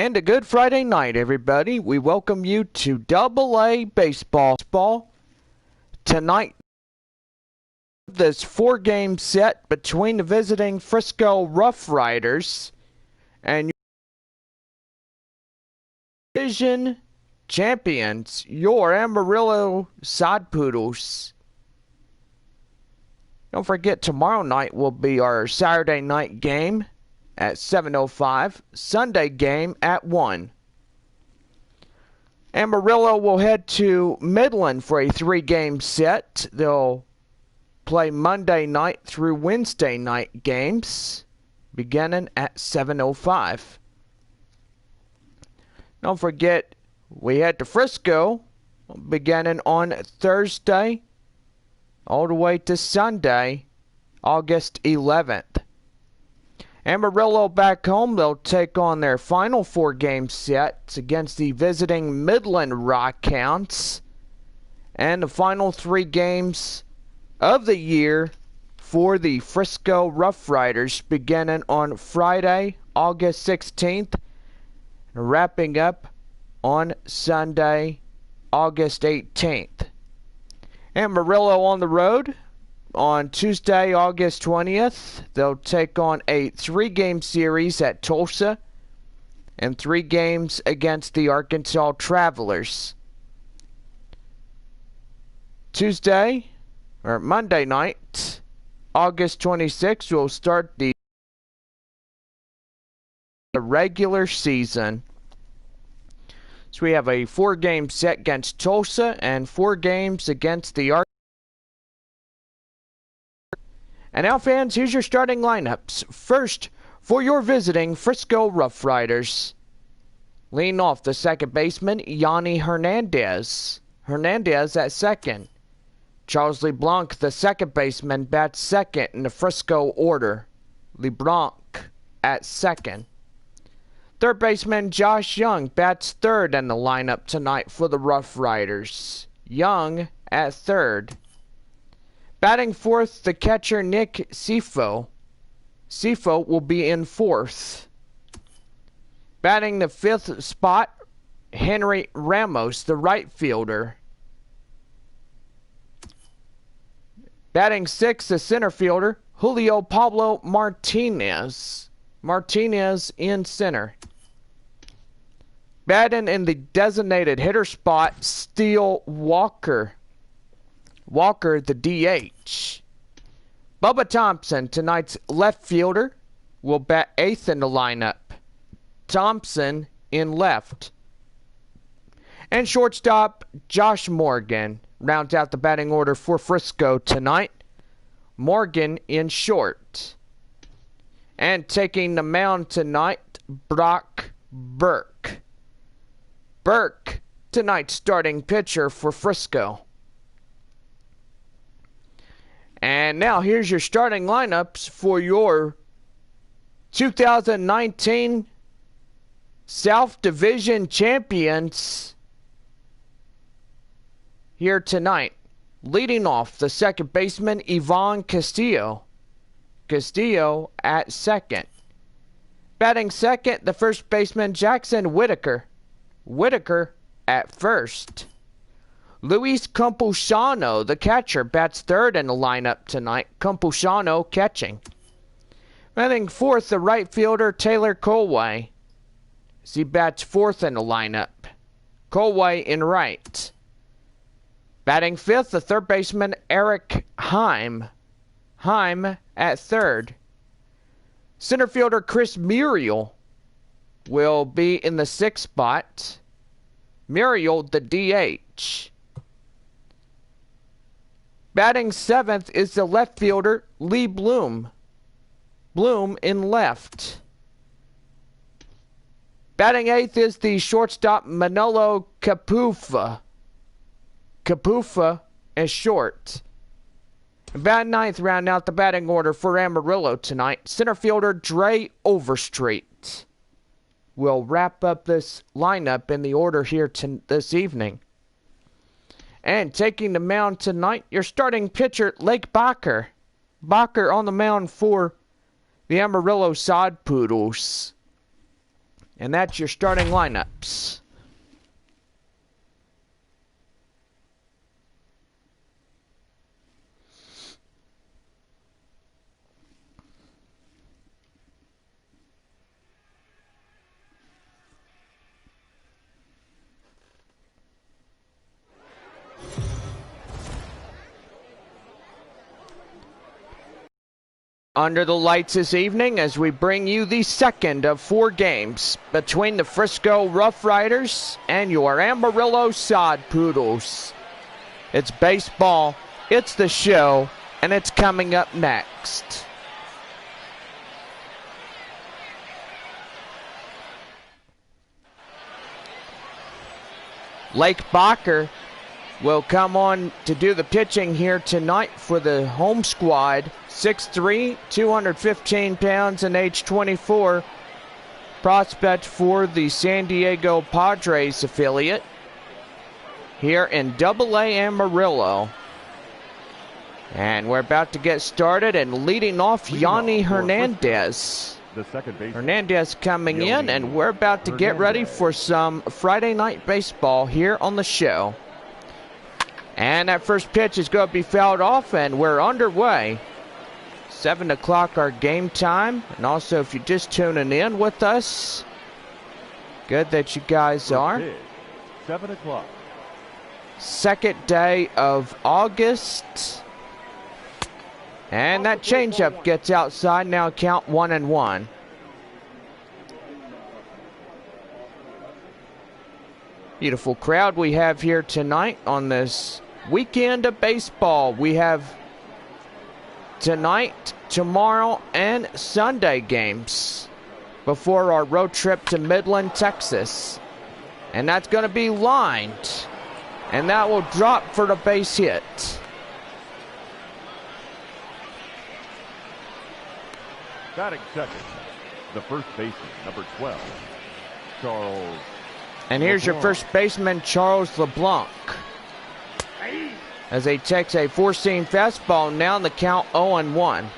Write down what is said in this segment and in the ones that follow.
And a good Friday night, everybody. We welcome you to Double-A Baseball. Tonight, this 4-game set between the visiting Frisco RoughRiders and division champions, your Amarillo side Poodles. Don't forget, tomorrow night will be our Saturday night game at 7:05, Sunday game at 1. Amarillo will head to Midland for a 3-game set. They'll play Monday night through Wednesday night games, beginning at 7:05. Don't forget, we head to Frisco, beginning on Thursday, all the way to Sunday, August 11th. Amarillo back home, they'll take on their final 4-game sets against the visiting Midland Rockhounds. And the final 3 games of the year for the Frisco RoughRiders, beginning on Friday, August 16th, and wrapping up on Sunday, August 18th. Amarillo on the road. On Tuesday, August 20th, they'll take on a 3-game series at Tulsa and 3 games against the Arkansas Travelers. Monday night, August 26th, we'll start the regular season. So we have a 4-game set against Tulsa and 4 games against the Arkansas. And now, fans, here's your starting lineups. First, for your visiting Frisco RoughRiders. Leading off, the second baseman, Yanni Hernandez. Hernandez at second. Charles LeBlanc, the second baseman, bats second in the Frisco order. LeBlanc at second. Third baseman, Josh Young, bats third in the lineup tonight for the RoughRiders. Young at third. Batting fourth, the catcher, Nick Sifo. Sifo will be in fourth. Batting the fifth spot, Henry Ramos, the right fielder. Batting sixth, the center fielder, Julio Pablo Martinez. Martinez in center. Batting in the designated hitter spot, Steele Walker. Walker, the DH. Bubba Thompson, tonight's left fielder, will bat 8th in the lineup. Thompson in left. And shortstop, Josh Morgan, rounds out the batting order for Frisco tonight. Morgan in short. And taking the mound tonight, Brock Burke. Burke, tonight's starting pitcher for Frisco. And now here's your starting lineups for your 2019 South Division champions here tonight. Leading off, the second baseman, Ivan Castillo. Castillo at second. Batting second, the first baseman, Jackson Whitaker. Whitaker at first. Luis Campusano, the catcher, bats third in the lineup tonight. Campusano catching. Batting fourth, the right fielder, Taylor Colway. He bats fourth in the lineup. Colway in right. Batting fifth, the third baseman, Eric Heim. Heim at third. Center fielder, Chris Muriel, will be in the sixth spot. Muriel, the DH. Batting seventh is the left fielder, Lee Bloom. Bloom in left. Batting eighth is the shortstop, Manolo Capufa. Capufa is short. Batting ninth, round out the batting order for Amarillo tonight, center fielder, Dre Overstreet. We'll wrap up this lineup in the order here this evening. And taking the mound tonight, your starting pitcher, Lake Baker. Baker on the mound for the Amarillo side Poodles. And that's your starting lineups. Under the lights this evening as we bring you the second of 4 games between the Frisco RoughRiders and your Amarillo Sod Poodles. It's baseball, it's the show, and it's coming up next. JBaker will come on to do the pitching here tonight for the home squad. 6'3", 215 pounds, and age 24. Prospect for the San Diego Padres affiliate here in AA Amarillo. And we're about to get started, and leading off Yanni Hernandez. The second base. Hernandez coming in, and we're about to get ready for some Friday night baseball here on the show. And that first pitch is going to be fouled off, and we're underway. 7 o'clock our game time. And also, if you're just tuning in with us, good that you guys are. 7 o'clock. Second day of August. And that changeup gets outside. Now count 1-1. Beautiful crowd we have here tonight on this weekend of baseball. We have tonight, tomorrow, and Sunday games before our road trip to Midland, Texas. And that's going to be lined. And that will drop for the base hit. Batting second, the first baseman, number 12, Charles. And here's your first baseman, Charles LeBlanc. As he takes a four-seam fastball, now in the count 0-1.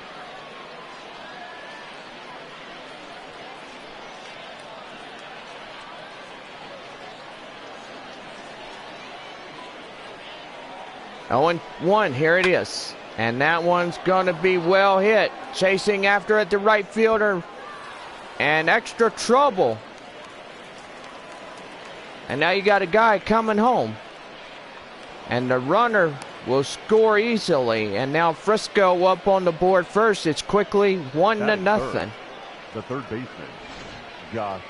Here it is. And that one's going to be well hit. Chasing after it, the right fielder. And extra trouble. And now you got a guy coming home. And the runner will score easily. And now Frisco up on the board first. It's quickly 1-0. The third baseman, Josh.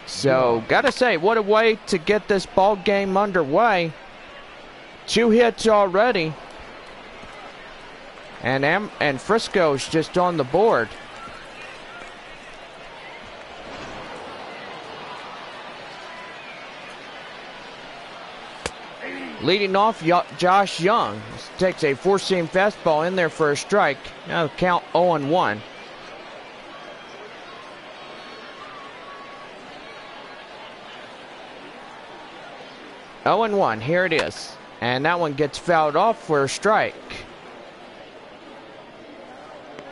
So, gotta say, what a way to get this ball game underway. 2 hits already. And Frisco's just on the board. Leading off, Josh Young takes a four-seam fastball in there for a strike. Now the count 0-1. Here it is. And that one gets fouled off for a strike.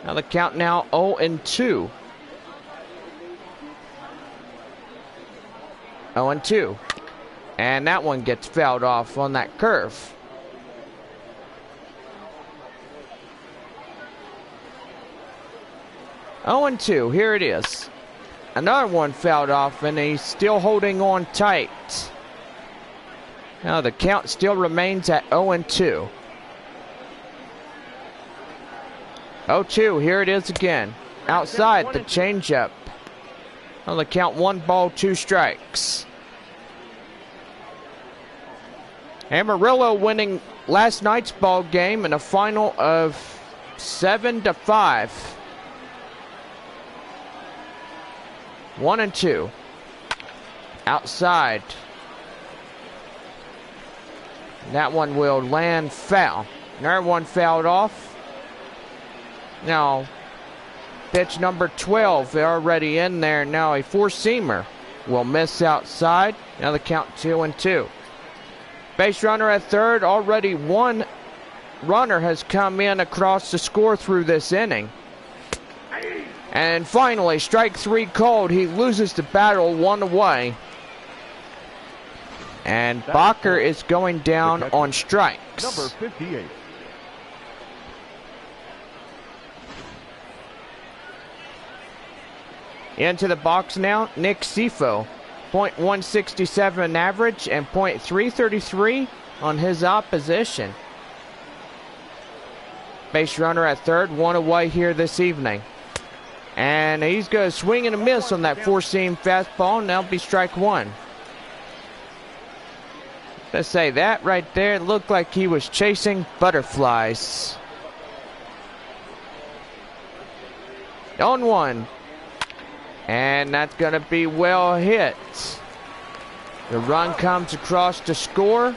Now the count now 0-2. 0-2. And that one gets fouled off on that curve. Here it is. Another one fouled off, and he's still holding on tight. Now the count still remains at 0-2. 0-2, here it is again. Outside the changeup. On the count 1 ball, 2 strikes. Amarillo winning last night's ball game in a final of 7-5. 1-2. Outside. That one will land foul. Another one fouled off. Now, pitch number 12 already in there. Now a four-seamer will miss outside. Now the count 2-2. Base runner at third. Already one runner has come in across the score through this inning. And finally, strike 3 called. He loses the battle 1 away. And Baker is going down on strikes. Number 58. Into the box now, Nick Sifo. .167 average and .333 on his opposition. Base runner at third, 1 away here this evening. And he's going to swing and a miss on that 4-seam fastball, and that'll be strike 1. Let's say that right there, it looked like he was chasing butterflies. On 1. And that's going to be well hit. The run comes across to score,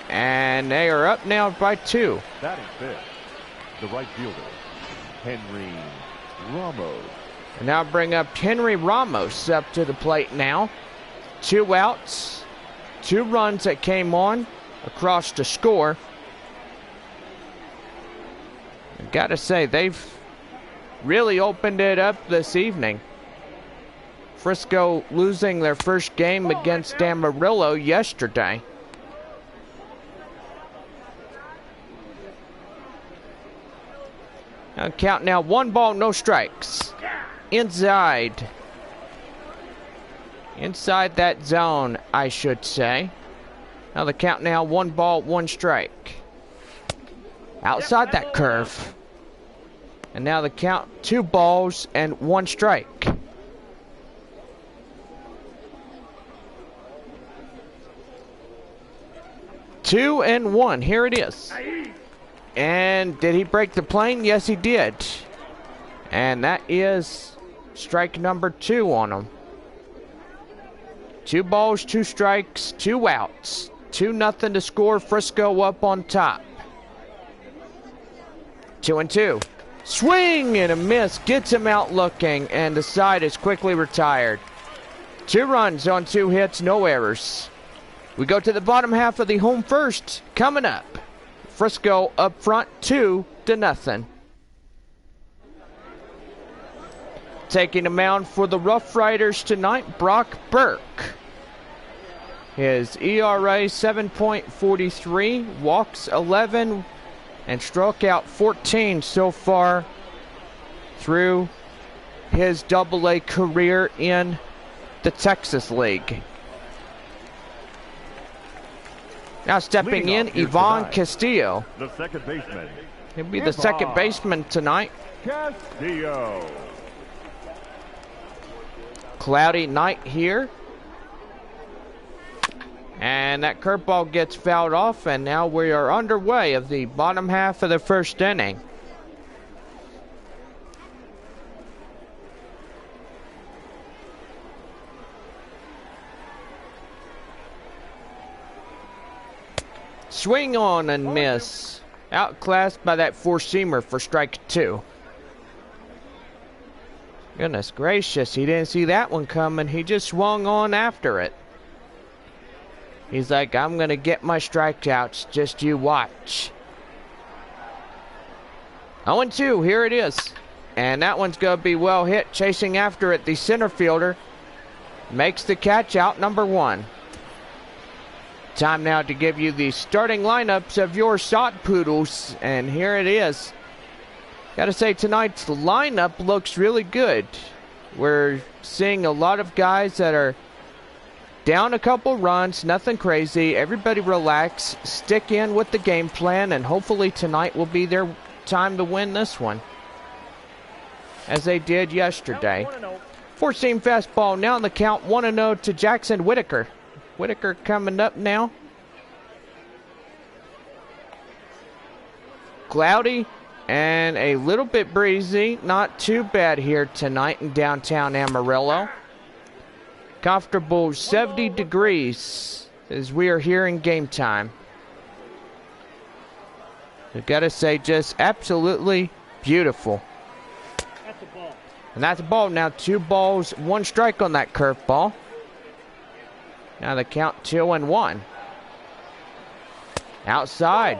and they are up now by 2. That is fifth. The right fielder, Henry Ramos. And now bring up Henry Ramos up to the plate now. 2 outs, 2 runs that came on across to score. I've got to say, they've really opened it up this evening. Frisco losing their first game against Amarillo yesterday. Now count now, 1 ball, no strikes. Inside that zone, I should say. Now the count now, 1 ball, 1 strike. Outside that curve. And now the count, 2 balls and 1 strike. Two and 1. Here it is. And did he break the plane? Yes, he did. And that is strike number 2 on him. 2 balls, 2 strikes, 2 outs. 2-0 to score. Frisco up on top. 2-2. Swing and a miss. Gets him out looking. And the side is quickly retired. 2 runs on 2 hits. No errors. We go to the bottom half of the home first. Coming up. Frisco up front 2-0. Taking the mound for the RoughRiders tonight, Brock Burke. His ERA 7.43, walks 11, and struck out 14 so far through his AA career in the Texas League. Now stepping in, Ivan Castillo. The second baseman. He'll be the second baseman tonight. Castillo. Cloudy night here. And that curveball gets fouled off, and now we are underway of the bottom half of the first inning. Swing on and miss. Outclassed by that 4-seamer for strike 2. Goodness gracious, he didn't see that one coming. He just swung on after it. He's like, I'm going to get my strikeouts. Just you watch. 0-2, here it is. And that one's going to be well hit. Chasing after it, the center fielder makes the catch, out number 1. Time now to give you the starting lineups of your shot Poodles, and here it is. Gotta say, tonight's lineup looks really good. We're seeing a lot of guys that are down a couple runs, nothing crazy. Everybody relax, stick in with the game plan, and hopefully tonight will be their time to win this one, as they did yesterday. 4-seam fastball now in the count, 1-0 to Jackson Whitaker. Whitaker coming up now. Cloudy and a little bit breezy. Not too bad here tonight in downtown Amarillo. Comfortable 70 degrees as we are here in game time. I've got to say, just absolutely beautiful. That's a ball. And that's a ball. Now 2 balls, 1 strike on that curveball. Now the count 2-1. Outside.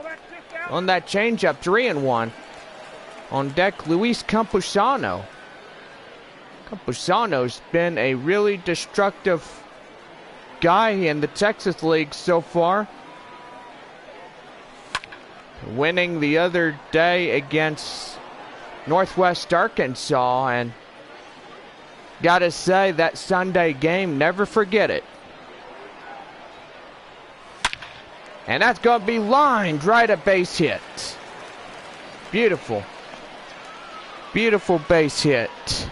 On that changeup, 3-1. On deck, Luis Campusano. Campusano's been a really destructive guy in the Texas League so far. Winning the other day against Northwest Arkansas, and gotta say that Sunday game, never forget it. And that's gonna be lined right at base hit. Beautiful. Beautiful base hit.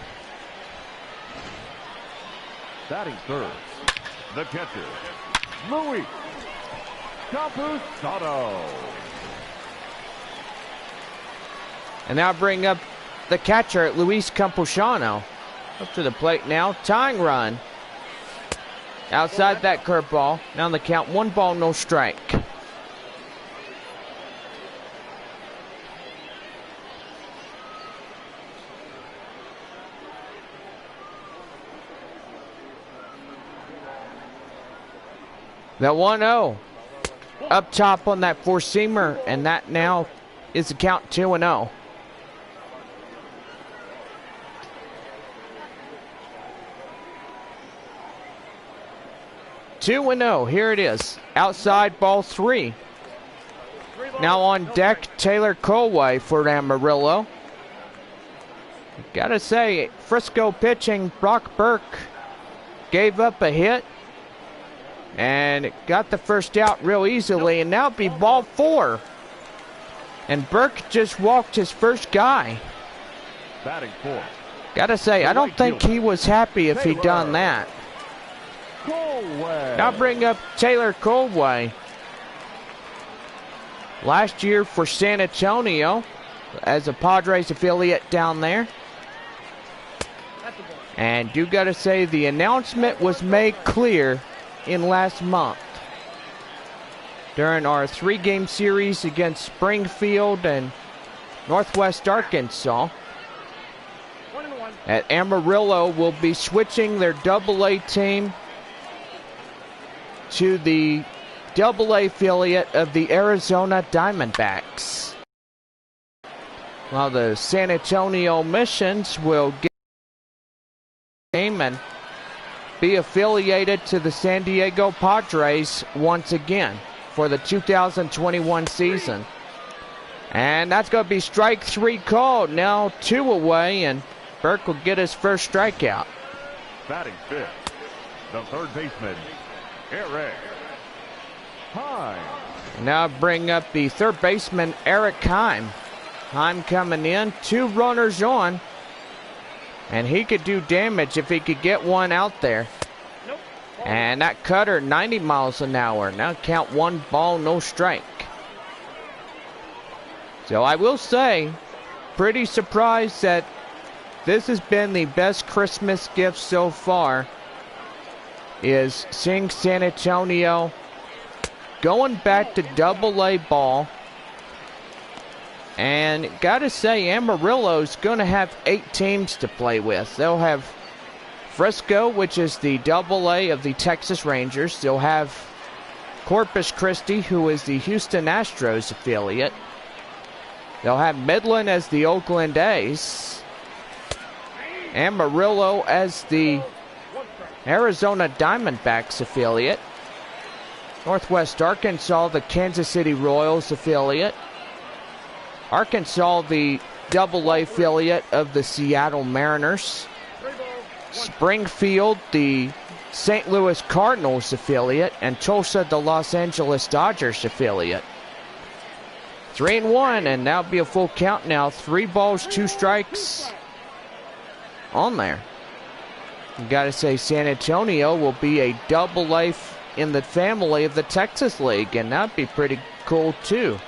Batting third, the catcher, Luis Campusano. And now bring up the catcher, Luis Campusano. Up to the plate now, tying run. Outside that curveball. Now on the count, 1 ball, no strike. The 1-0 up top on that four-seamer, and that now is the count 2-0. Here it is. Outside ball 3. Now on deck, Taylor Colway for Amarillo. Gotta say, Frisco pitching, Brock Burke gave up a hit and got the first out real easily, and now it'll be ball 4. And Burke just walked his first guy. Batting 4. Gotta say, I don't think he was happy if he'd done that. Colway. Now bring up Taylor Colway. Last year for San Antonio as a Padres affiliate down there. And you gotta say, the announcement was made clear in last month during our 3-game series against Springfield and Northwest Arkansas. At Amarillo will be switching their AA team to the AA affiliate of the Arizona Diamondbacks, while the San Antonio Missions will get a game and be affiliated to the San Diego Padres once again for the 2021 season. And that's going to be strike 3 called. Now 2 away, and Burke will get his first strikeout. Batting 5th, the third baseman, Eric Heim. Now bring up the third baseman, Eric Heim. Heim coming in, 2 runners on. And he could do damage if he could get one out there. And that cutter, 90 miles an hour. Now count 1 ball, no strike. So I will say, pretty surprised that this has been the best Christmas gift so far, is seeing San Antonio going back to AA ball. And gotta say, Amarillo's gonna have 8 teams to play with. They'll have Frisco, which is the AA of the Texas Rangers. They'll have Corpus Christi, who is the Houston Astros affiliate. They'll have Midland as the Oakland A's. Amarillo as the Arizona Diamondbacks affiliate. Northwest Arkansas, the Kansas City Royals affiliate. Arkansas, the AA affiliate of the Seattle Mariners. Springfield, the St. Louis Cardinals affiliate. And Tulsa, the Los Angeles Dodgers affiliate. 3-1, and now be a full count now. 3 balls, 2 strikes on there. You gotta say, San Antonio will be a AA in the family of the Texas League, and that'd be pretty cool too.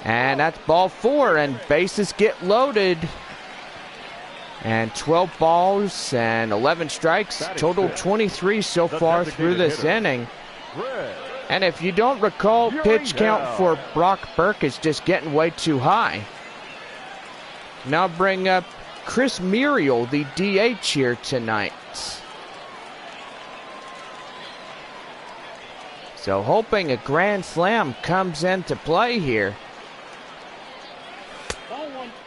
And that's ball 4, and bases get loaded. And 12 balls and 11 strikes, total 23 so far through this inning. And if you don't recall, pitch count for Brock Burke is just getting way too high. Now bring up Chris Muriel, the DH here tonight. So hoping a grand slam comes into play here.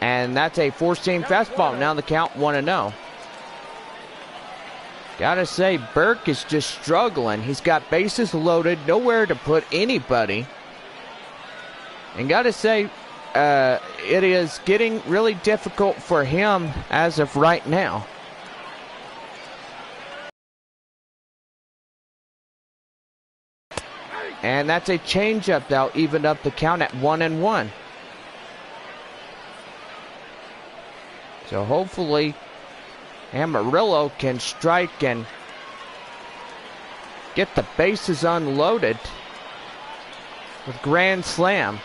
And that's a four-seam fastball. Now the count 1-0. Gotta say, Burke is just struggling. He's got bases loaded, nowhere to put anybody. And gotta say, it is getting really difficult for him as of right now. And that's a changeup that'll even up the count at 1-1. So hopefully Amarillo can strike and get the bases unloaded with grand slam.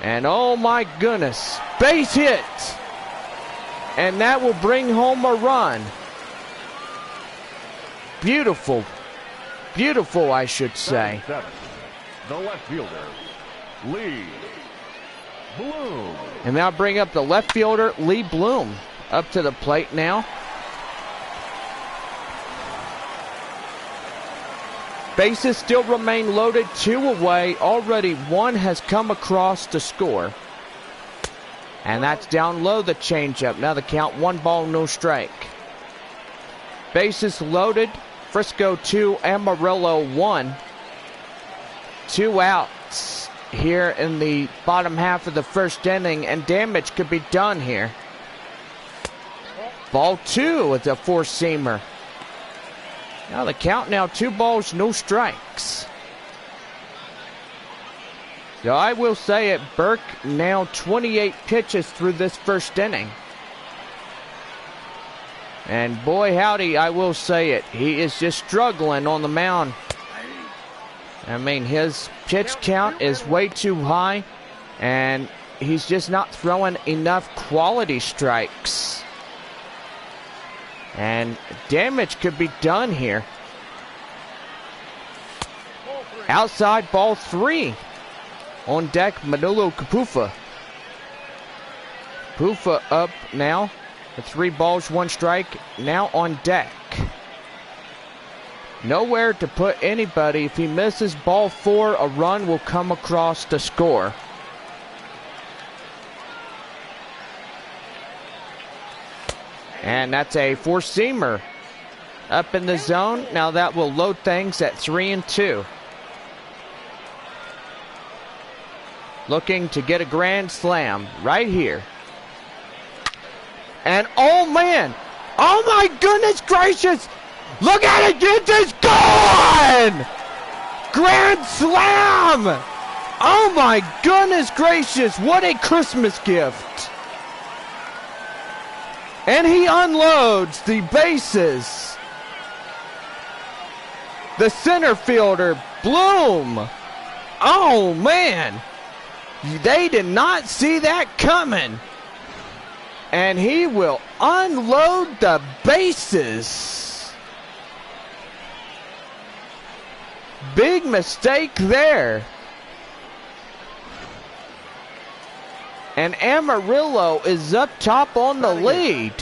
And oh my goodness, base hit! And that will bring home a run. Beautiful, beautiful, I should say. The left fielder, Lee Bloom. And now bring up the left fielder, Lee Bloom, up to the plate now. Bases still remain loaded, 2 away. Already 1 has come across to score. And that's down low, the changeup. Now the count 1 ball, no strike. Bases loaded. Frisco 2, Amarillo 1. 2 outs here in the bottom half of the first inning, and damage could be done here. Ball 2 with a four-seamer. Now the count now 2 balls, no strikes. So I will say it, Burke now 28 pitches through this first inning. And boy howdy, I will say it, he is just struggling on the mound. I mean, his pitch count is way too high, and he's just not throwing enough quality strikes. And damage could be done here. Outside, ball 3. On deck, Manolo Capufa. Capufa up now. The 3 balls, 1 strike, now on deck. Nowhere to put anybody. If he misses ball 4, a run will come across to score. And that's a four-seamer up in the zone. Now that will load things at 3-2. Looking to get a grand slam right here. And oh man, oh my goodness gracious, look at it, it is gone! Grand slam! Oh my goodness gracious, what a Christmas gift. And he unloads the bases. The center fielder, Bloom. Oh man, they did not see that coming. And he will unload the bases. Big mistake there. And Amarillo is up top on the lead.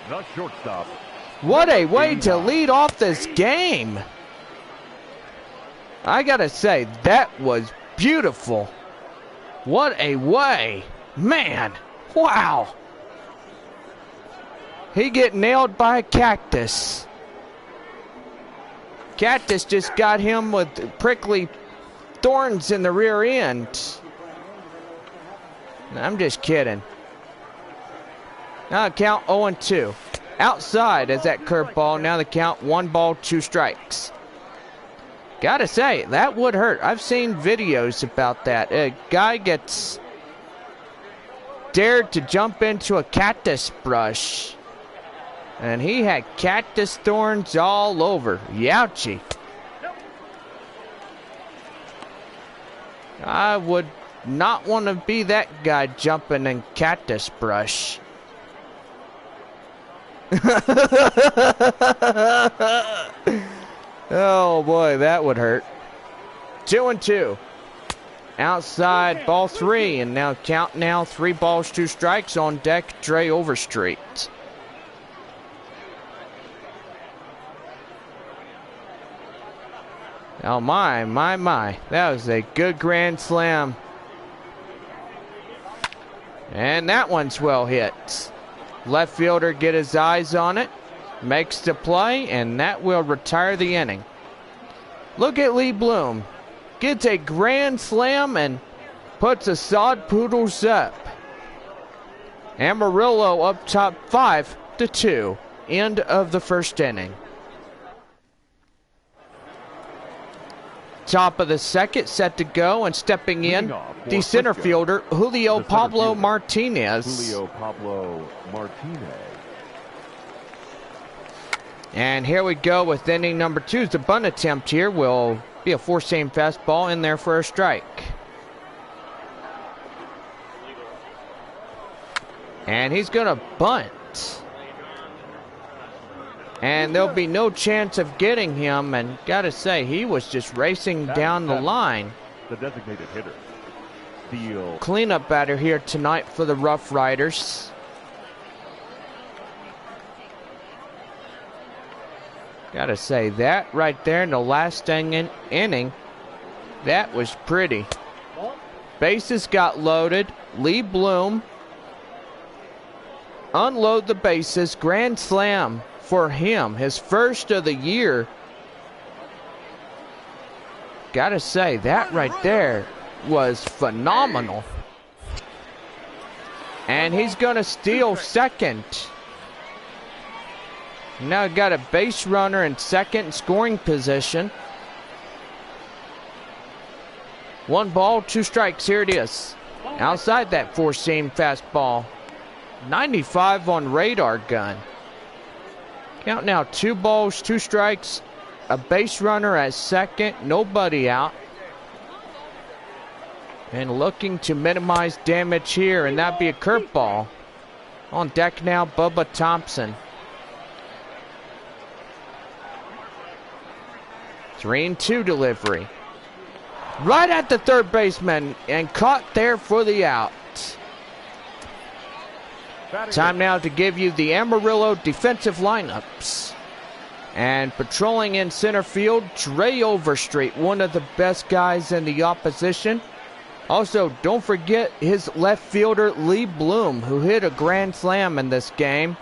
The shortstop. What a way to lead off this game. I gotta say, that was beautiful. What a way. Man, wow. He get nailed by a cactus. Cactus just got him with prickly thorns in the rear end. I'm just kidding. Now the count 0-2. Outside is that curveball. Now the count 1 ball, 2 strikes. Gotta say, that would hurt. I've seen videos about that. A guy gets dared to jump into a cactus brush. And he had cactus thorns all over. Youchie. I would not want to be that guy jumping in cactus brush. Oh boy, that would hurt. 2-2. Outside, ball 3, and now count now 3 balls, 2 strikes on deck, Dre Overstreet. Oh my. That was a good grand slam And that one's well hit. Left fielder get his eyes on it, makes the play, and that will retire the inning. Look at Lee Bloom. Gets a grand slam and puts the Sod Poodles up. Amarillo up top 5-2. End of the first inning. Top of the second, set to go, and stepping in, the center fielder, Julio Pablo Martinez. Julio Pablo Martinez. And here we go with inning number 2. The bunt attempt here will be a four-seam fastball in there for a strike. And he's going to bunt. And there'll be no chance of getting him. And gotta say, he was just racing down the line. The designated hitter. Deal. Cleanup batter here tonight for the RoughRiders. Gotta say, that right there in the last inning, that was pretty. Bases got loaded. Lee Bloom unload the bases. Grand slam for him, his first of the year. Gotta say, that right there was phenomenal. And he's gonna steal second. Now got a base runner in second scoring position. 1 ball, 2 strikes. Here it is. Outside that four-seam fastball. 95 on radar gun. Count now, 2 balls, 2 strikes, a base runner at second, nobody out. And looking to minimize damage here, and that'd be a curveball. On deck now, Bubba Thompson. 3-2 delivery. Right at the third baseman, and caught there for the out. Time now to give you the Amarillo defensive lineups. And patrolling in center field, Dre Overstreet, one of the best guys in the opposition. Also, don't forget his left fielder, Lee Bloom, who hit a grand slam in this game.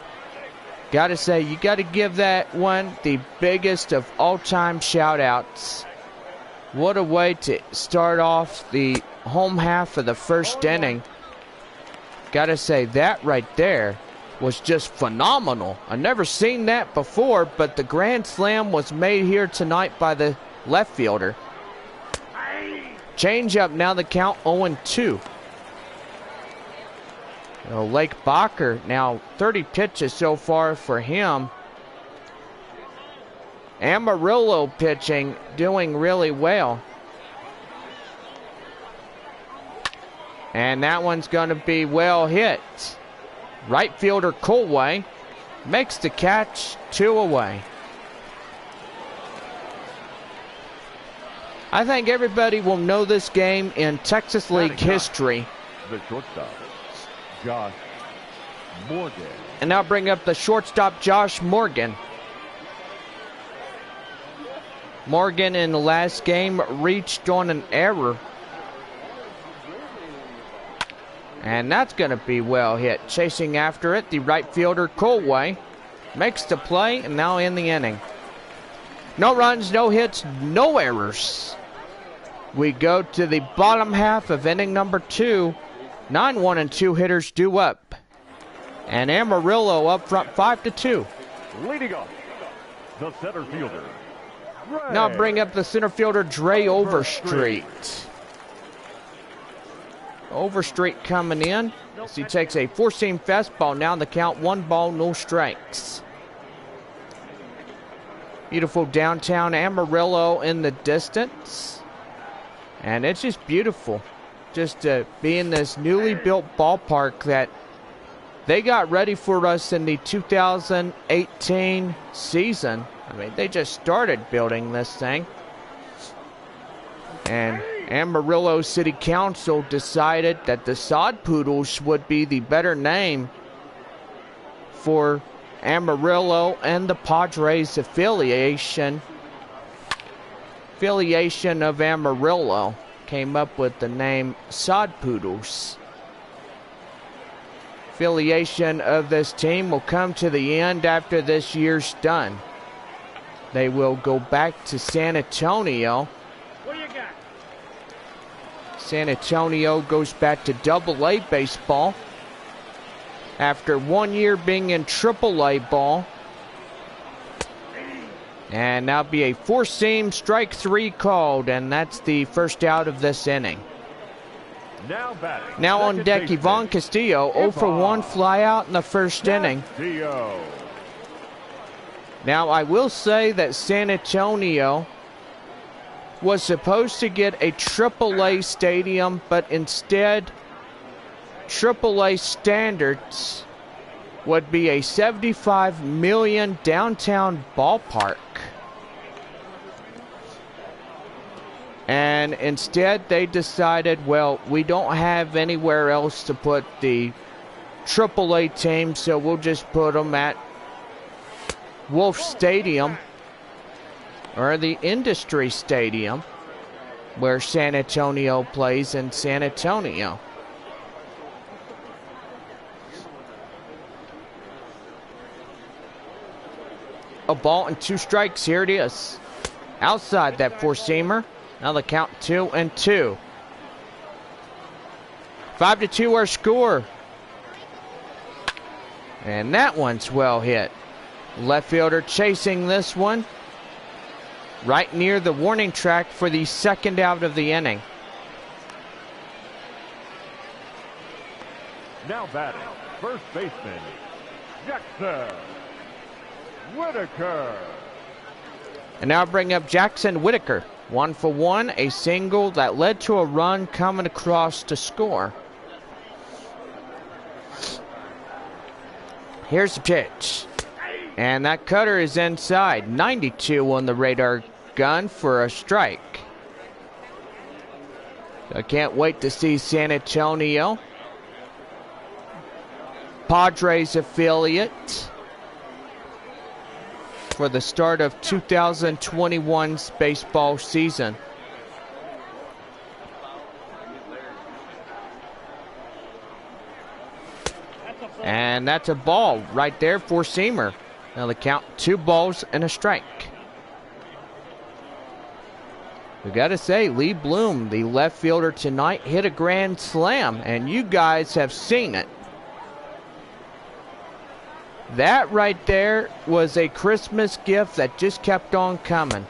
Gotta say, you gotta give that one the biggest of all-time shout-outs. What a way to start off the home half of the first inning. Gotta say, that right there was just phenomenal. I've never seen that before, but the grand slam was made here tonight by the left fielder. Change up now, the count 0-2. Lake Bacher, now 30 pitches so far for him. Amarillo pitching, doing really well. And that one's going to be well hit. Right fielder Colway makes the catch, 2 away. I think everybody will know this game in Texas League history. The shortstop, Josh Morgan. And now bring up the shortstop, Josh Morgan. Morgan in the last game reached on an error. And that's going to be well hit. Chasing after it, the right fielder, Colway, makes the play, and now in the inning. No runs, no hits, no errors. We go to the bottom half of inning number 2. 9 1-2 hitters due up. And Amarillo up front 5-2. Leading off, the center fielder. Now bring up the center fielder, Dre Overstreet. Overstreet coming in as he takes a four-seam fastball. Now the count 1 ball, no strikes. Beautiful downtown Amarillo in the distance. And it's just beautiful just to be in this newly built ballpark that they got ready for us in the 2018 season. I mean, they just started building this thing. And Amarillo City Council decided that the Sod Poodles would be the better name for Amarillo and the Padres affiliation of Amarillo. Came up with the name Sod Poodles. affiliation of this team will come to the end after this year's done. They will go back to San Antonio. What do you got? San Antonio goes back to AA baseball after 1 year being in AAA ball. And now be a four-seam strike three called, and that's the first out of this inning. Now batting. Now on deck, Ivan Castillo, 0 for 1 fly out in the first inning. Castillo. Now I will say that San Antonio was supposed to get a AAA stadium, but instead AAA standards would be a $75 million downtown ballpark. And instead they decided, well, we don't have anywhere else to put the AAA team, so we'll just put them at Wolf Stadium, or the Industry Stadium, where San Antonio plays in San Antonio. A ball and 2 strikes. Here it is. Outside that four-seamer. Now the count 2-2. 5-2 our score. And that one's well hit. Left fielder chasing this one right near the warning track for the second out of the inning. Now batting, first baseman, Jackson Whitaker. And now bring up Jackson Whitaker. 1 for 1, a single that led to a run coming across to score. Here's the pitch. And that cutter is inside. 92 on the radar gun for a strike. I can't wait to see San Antonio, Padres affiliate, for the start of 2021's baseball season. And that's a ball right there for Seamer. Now the count 2 balls and a strike. We gotta say, Lee Bloom, the left fielder tonight, hit a grand slam, and you guys have seen it. That right there was a Christmas gift that just kept on coming.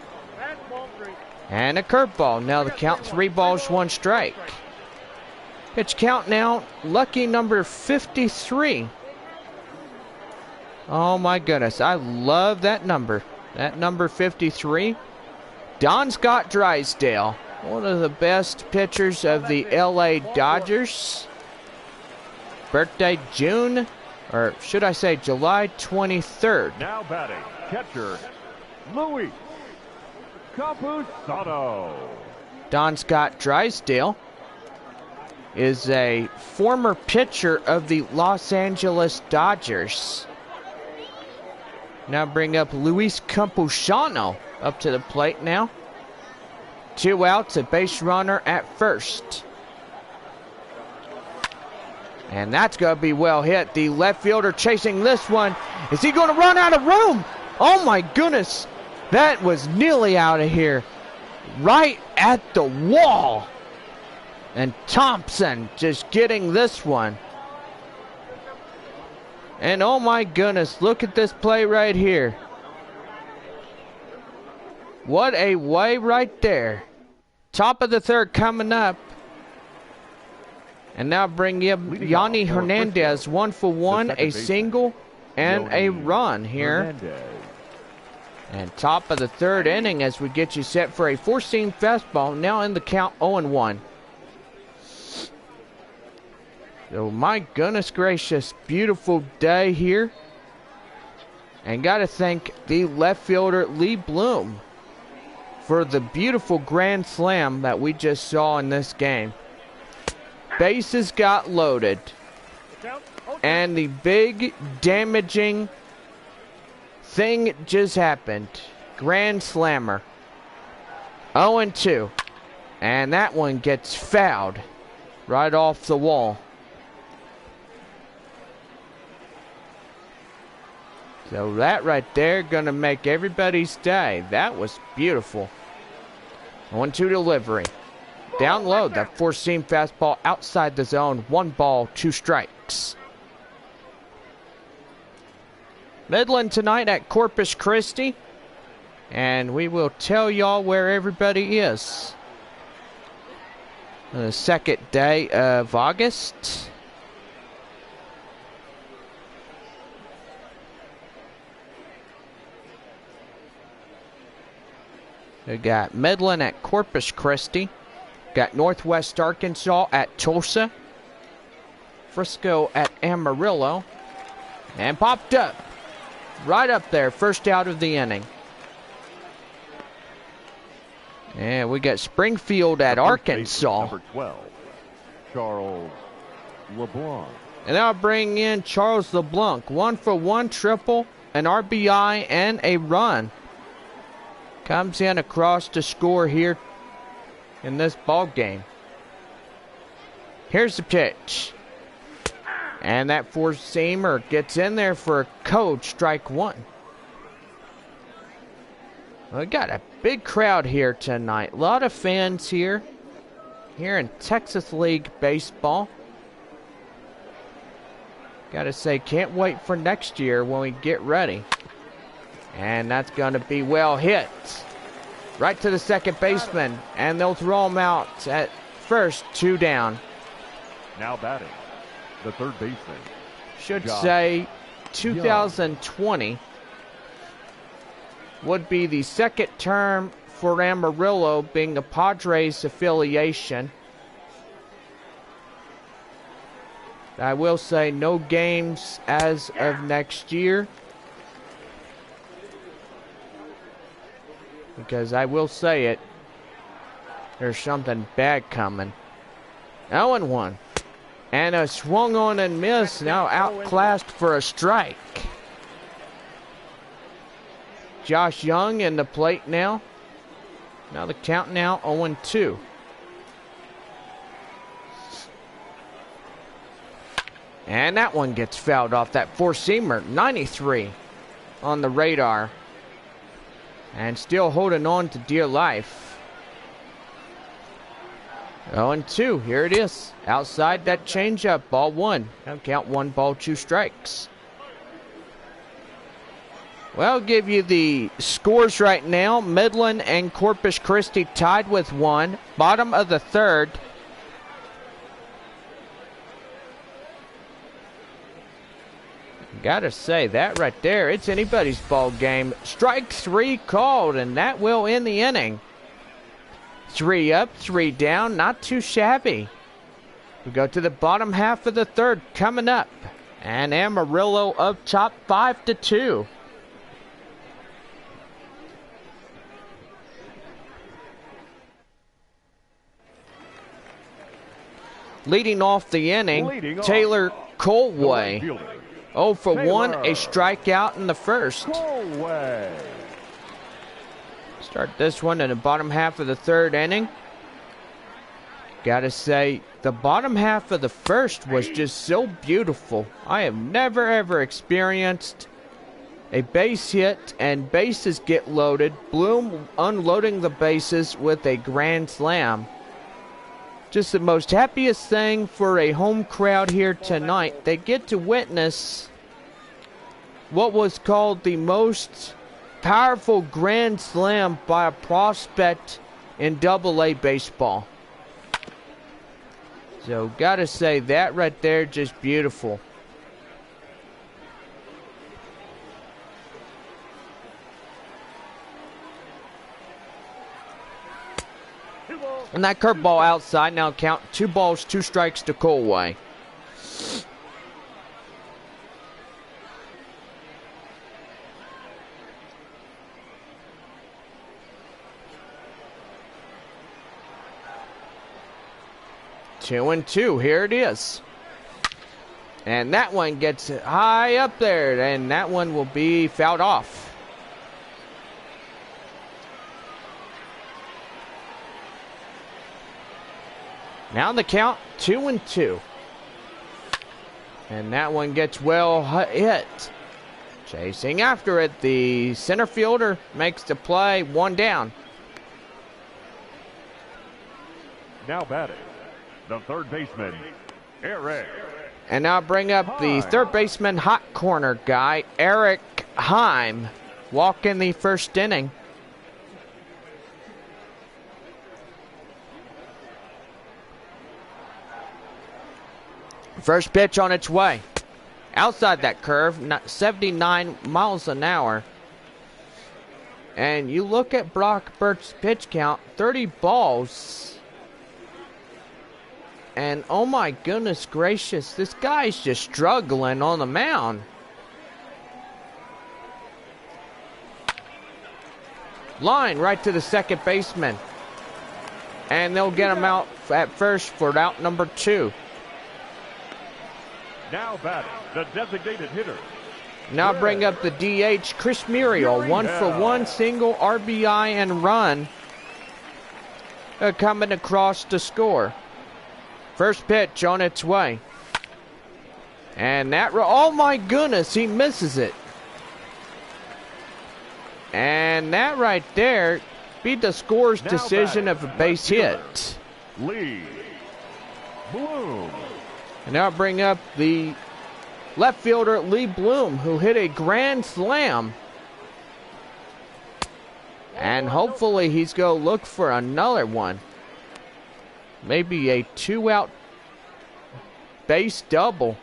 And a curveball. Now the count 3 balls, 1 strike. Pitch count now, lucky number 53. Oh my goodness, I love that number. That number 53. Don Scott Drysdale, one of the best pitchers of the LA Dodgers. Birthday June, or should I say July 23rd. Now batting, catcher, Luis Campusano. Don Scott Drysdale is a former pitcher of the Los Angeles Dodgers. Now bring up Luis Campusano up to the plate now. 2 outs, a base runner at first. And that's going to be well hit. The left fielder chasing this one. Is he going to run out of room? Oh my goodness. That was nearly out of here. Right at the wall. And Thompson just getting this one. And oh my goodness, look at this play right here. What a way right there. Top of the third coming up. And now bring up Yanni Hernandez, 1 for 1, a single and a run here. And top of the third inning as we get you set for a four-seam fastball. Now in the count 0-1. So my goodness gracious, beautiful day here. And got to thank the left fielder Lee Bloom for the beautiful grand slam that we just saw in this game. Bases got loaded. And the big damaging thing just happened. Grand slammer. 0-2. And that one gets fouled right off the wall. So that right there gonna make everybody's day. That was beautiful. 1-2 delivery. Down low, that four-seam fastball outside the zone. 1 ball, 2 strikes. Midland tonight at Corpus Christi. And we will tell y'all where everybody is. The second day of August. We got Midland at Corpus Christi. Got Northwest Arkansas at Tulsa. Frisco at Amarillo. And popped up. Right up there. First out of the inning. And we got Springfield at Arkansas. Number 12, Charles LeBlanc. And I'll bring in Charles LeBlanc. 1-for-1 triple, an RBI, and a run. Comes in across to score here in this ball game. Here's the pitch. And that four-seamer gets in there for a code, strike 1. We got a big crowd here tonight. A lot of fans here in Texas League Baseball. Gotta say, can't wait for next year when we get ready. And that's gonna be well hit. Right to the second baseman. And they'll throw him out at first, 2 down. Now batting, the third baseman. Should say 2020 would be the second term for Amarillo, being a Padres affiliation. I will say no games as of next year, because I will say it, there's something bad coming. 0-1. And a swung on and missed, now outclassed for a strike. Josh Young in the plate now. Now the count now 0-2. And that one gets fouled off. That four-seamer, 93 on the radar. And still holding on to dear life. 0-2, here it is. Outside that changeup, ball 1. Now count 1 ball, 2 strikes. Well, I'll give you the scores right now. Midland and Corpus Christi tied with 1. Bottom of the third. Gotta say, that right there, it's anybody's ball game. Strike 3 called, and that will end the inning. 3 up, 3 down, not too shabby. We go to the bottom half of the third coming up. And Amarillo up top 5-2. Leading off the inning, Taylor Colway. 0 for 1, a strikeout in the first. Start this one in the bottom half of the third inning. Gotta say, the bottom half of the first was just so beautiful. I have never ever experienced a base hit and bases get loaded. Bloom unloading the bases with a grand slam. Just the most happiest thing for a home crowd here tonight. They get to witness what was called the most powerful grand slam by a prospect in Double-A baseball. So gotta say, that right there, just beautiful. And that curveball outside, now count 2 balls, 2 strikes to Colway. Two and 2, here it is. And that one gets high up there, and that one will be fouled off. Now the count 2-2. And that one gets well hit. Chasing after it, the center fielder makes the play, 1 down. Now batting, the third baseman, Eric. And now bring up the third baseman hot corner guy, Eric Heim, walk in the first inning. First pitch on its way. Outside that curve, 79 miles an hour. And you look at Brock Burt's pitch count, 30 balls. And oh my goodness gracious, this guy's just struggling on the mound. Line right to the second baseman. And they'll get him out at first for out number 2. Now batting, the designated hitter. Now bring up the DH, Chris Muriel. 1-for-1 single RBI and run. Coming across to score. First pitch on its way. And that, oh my goodness, he misses it. And that right there be the scorer's decision of a base hit. Lee Bloom. And now bring up the left fielder, Lee Bloom, who hit a grand slam. And hopefully he's going to look for another one. Maybe a 2-out base double.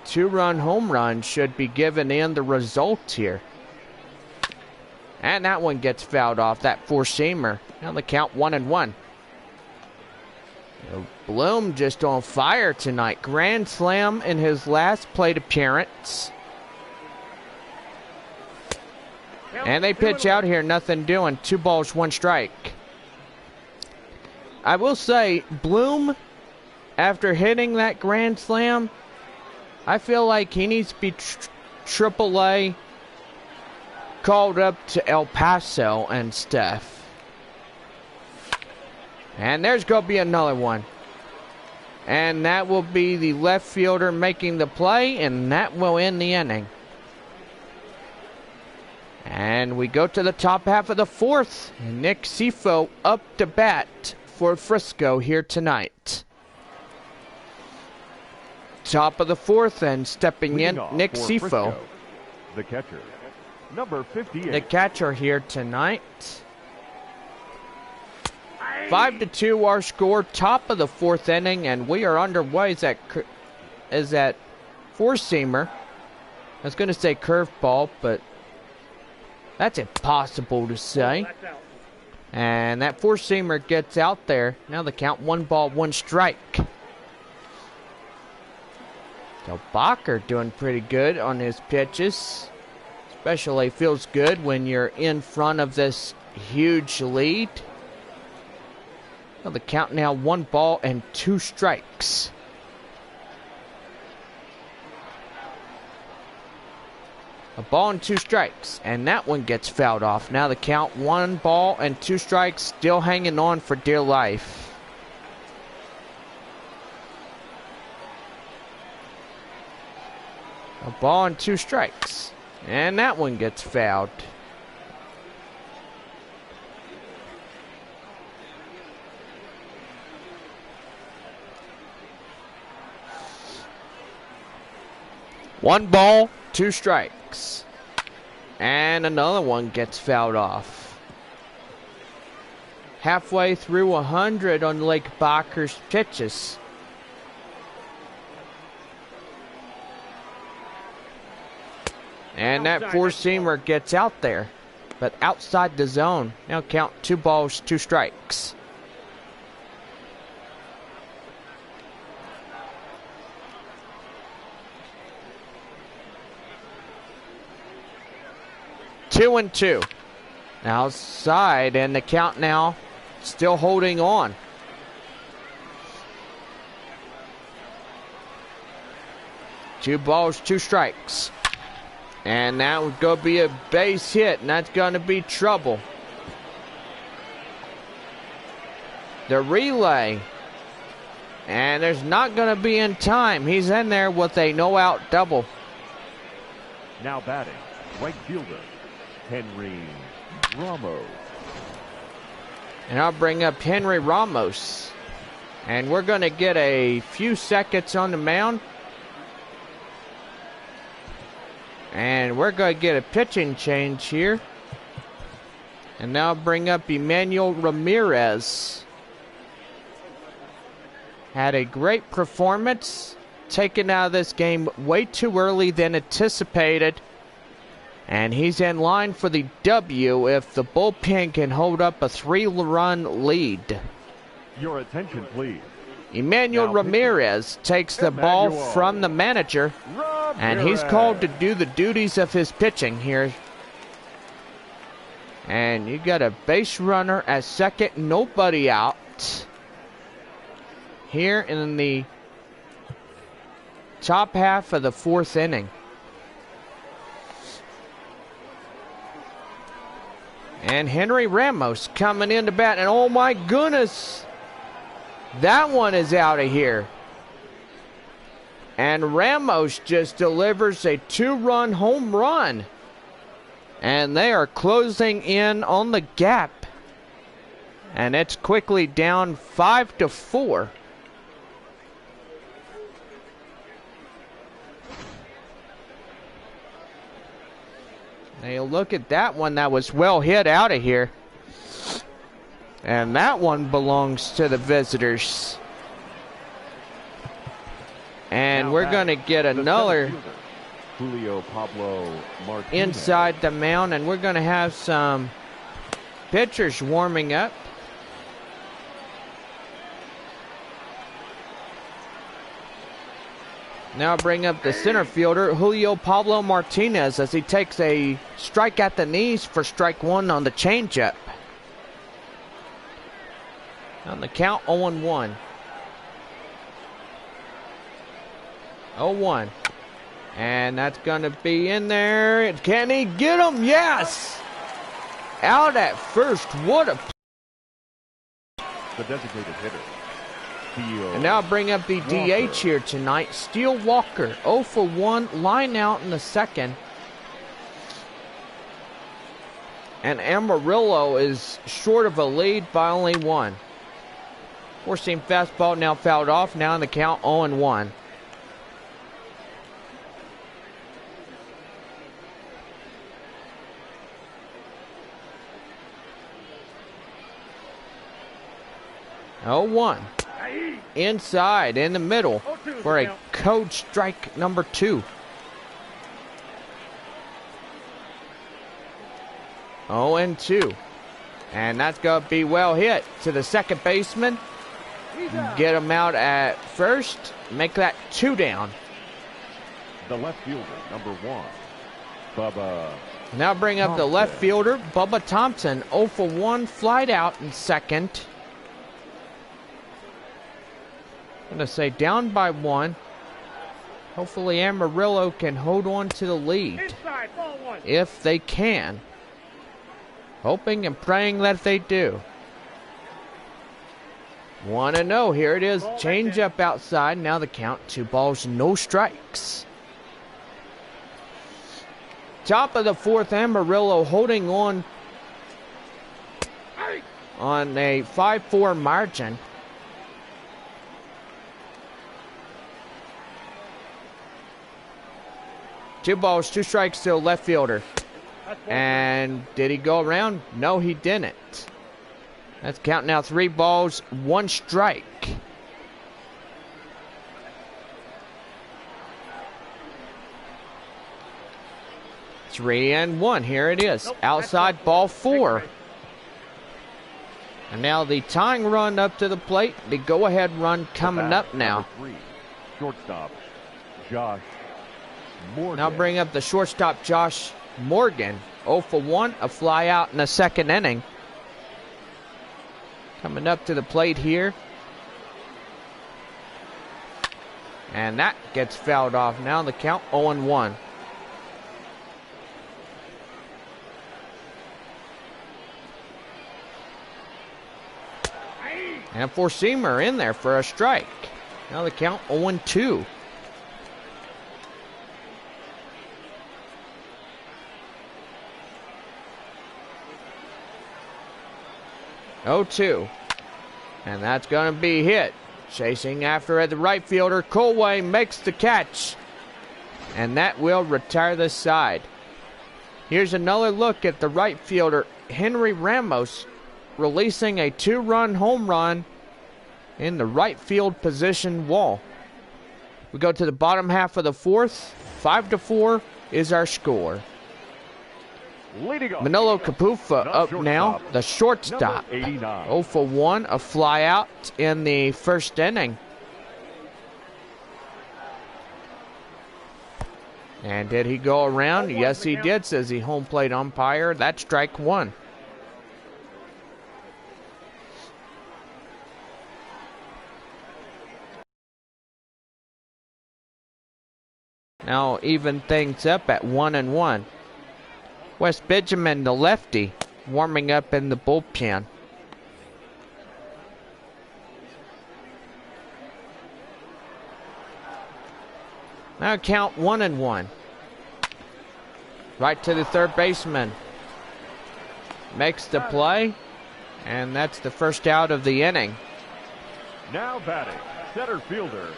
2-run home run should be given in the result here. And that one gets fouled off, that four-seamer. Now the count 1-1. Bloom just on fire tonight. Grand slam in his last plate appearance. And they pitch out here, nothing doing. 2 balls, 1 strike. I will say, Bloom, after hitting that grand slam, I feel like he needs to be AAA called up to El Paso and stuff. And there's going to be another one. And that will be the left fielder making the play, and that will end the inning. And we go to the top half of the 4th. And Nick Sifo up to bat for Frisco here tonight. Top of the 4th, and stepping in, Nick Sifo. Frisco, the catcher, number 58. The catcher here tonight. 5-2 our score, top of the 4th inning, and we are underway as that four-seamer. I was going to say curveball, but that's impossible to say. And that four-seamer gets out there. Now the count 1 ball, 1 strike. So Baker doing pretty good on his pitches. Especially feels good when you're in front of this huge lead. Well, the count now 1 ball and 2 strikes. A ball and 2 strikes, and that one gets fouled off. Now the count 1 ball and 2 strikes, still hanging on for dear life. A ball and 2 strikes, and that one gets fouled. One ball, 2 strikes. And another one gets fouled off. Halfway through 100 on Lake Baker's pitches. And that four-seamer gets out there, but outside the zone. Now count 2 balls, 2 strikes. Two and 2. Outside, and the count now still holding on. Two balls, 2 strikes. And that would go be a base hit, and that's going to be trouble. The relay. And there's not going to be in time. He's in there with a no-out double. Now batting, right fielder, Henry Ramos. And I'll bring up Henry Ramos. And we're going to get a few seconds on the mound. And we're going to get a pitching change here. And now bring up Emmanuel Ramirez. Had a great performance. Taken out of this game way too early than anticipated. And he's in line for the W if the bullpen can hold up a 3-run lead. Your attention, please. Emmanuel Ramirez takes the ball from the manager. And he's called to do the duties of his pitching here. And you got a base runner at second, nobody out. Here in the top half of the 4th inning. And Henry Ramos coming in to bat. And oh my goodness, that one is out of here. And Ramos just delivers a 2-run home run. And they are closing in on the gap. And it's quickly down 5-4. Now look at that one that was well hit out of here. And that one belongs to the visitors. And we're going to get another Julio Pablo Martinez inside the mound, and we're going to have some pitchers warming up. Now bring up the center fielder, Julio Pablo Martinez, as he takes a strike at the knees for strike 1 on the changeup. On the count, 0-1. 0-1. And that's going to be in there. Can he get him? Yes! Out at first. What a... The designated hitter. And now bring up the DH here tonight. Steele Walker, 0 for 1, line out in the second. And Amarillo is short of a lead by only 1. Four-seam fastball now fouled off. Now in the count, 0-1. Oh, 1. Inside, in the middle, for a code strike number 2. 0-2. And that's going to be well hit to the second baseman. Get him out at first. Make that 2 down. The left fielder, number 1, Bubba. Now bring up the left fielder, Bubba Thompson. 0 for 1, flied out in second. I'm going to say down by 1. Hopefully Amarillo can hold on to the lead. Inside, ball 1. If they can. Hoping and praying that they do. 1-0. Here it is. Change up outside. Now the count. 2 balls, no strikes. Top of the 4th, Amarillo holding on a 5-4 margin. Two balls, 2 strikes to the left fielder. And did he go around? No, he didn't. That's count now. 3 balls, 1 strike. Three and 1. Here it is. Outside, ball 4. And now the tying run up to the plate. The go-ahead run coming up now. Number 3, shortstop, Josh Morgan. Now bring up the shortstop, Josh Morgan. 0 for 1, a fly out in the second inning. Coming up to the plate here. And that gets fouled off. Now the count, 0-1. And a four-seamer in there for a strike. Now the count, 0-2. 0-2. And that's going to be hit. Chasing after it, the right fielder, Colway makes the catch. And that will retire the side. Here's another look at the right fielder, Henry Ramos, releasing a 2-run home run in the right field position wall. We go to the bottom half of the fourth. 5-4 is our score. Manolo Capufa up now, the shortstop. 0-for-1, a fly out in the first inning. And did he go around? Yes, he did, says the home plate umpire. That's strike one. Now even things up at 1-1. Wes Benjamin, the lefty, warming up in the bullpen. Now count 1-1. Right to the third baseman. Makes the play, and that's the first out of the inning. Now batting, center fielder,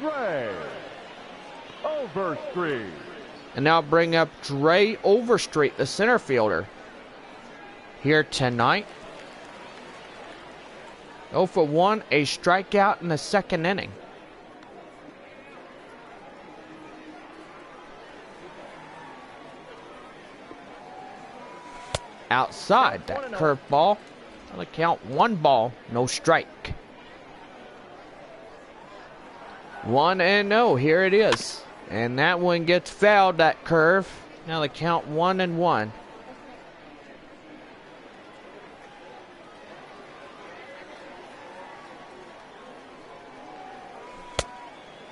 Dre Overstreet. And now bring up Dre Overstreet, the center fielder, here tonight. 0-for-1, a strikeout in the second inning. Outside that curveball. On the count, 1 ball, no strike. 1-0, here it is. And that one gets fouled, that curve. Now the count 1-1.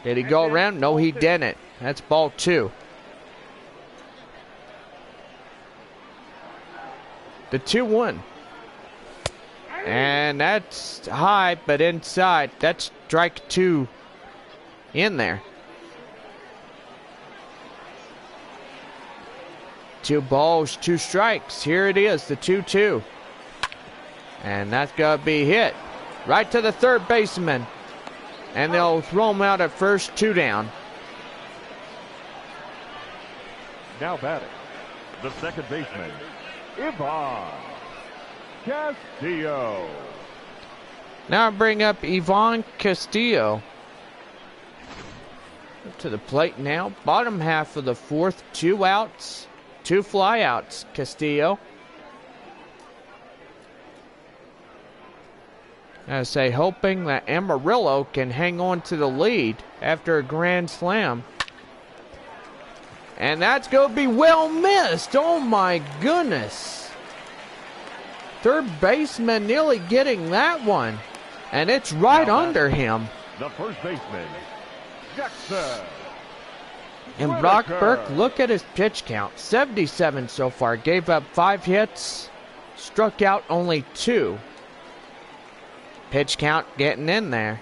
Did he go around? No, he didn't. That's ball 2. The 2-1. And that's high, but inside. That's strike 2 in there. 2 balls, 2 strikes. Here it is, the 2-2. And that's going to be hit right to the third baseman. And they'll throw him out at first, 2 down. Now batting, the second baseman, Ivan Castillo. Now I bring up Ivan Castillo. Up to the plate now. Bottom half of the fourth, 2 outs, 2 flyouts. Castillo. I say, hoping that Amarillo can hang on to the lead after a grand slam. And that's going to be well missed. Oh my goodness. Third baseman nearly getting that one. And it's right under him. The first baseman, Jackson. And Brock Burke, look at his pitch count. 77 so far. Gave up 5 hits. Struck out only 2. Pitch count getting in there.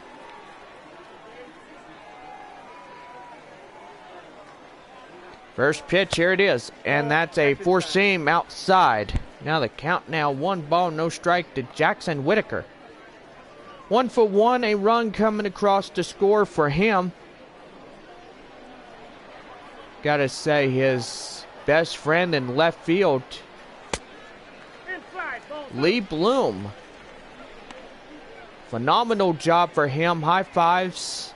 First pitch, here it is. And that's a 4-seam outside. Now the count now 1 ball, no strike to Jackson Whitaker. 1-for-1, a run coming across to score for him. Gotta say, his best friend in left field, Lee Bloom. Phenomenal job for him. High fives.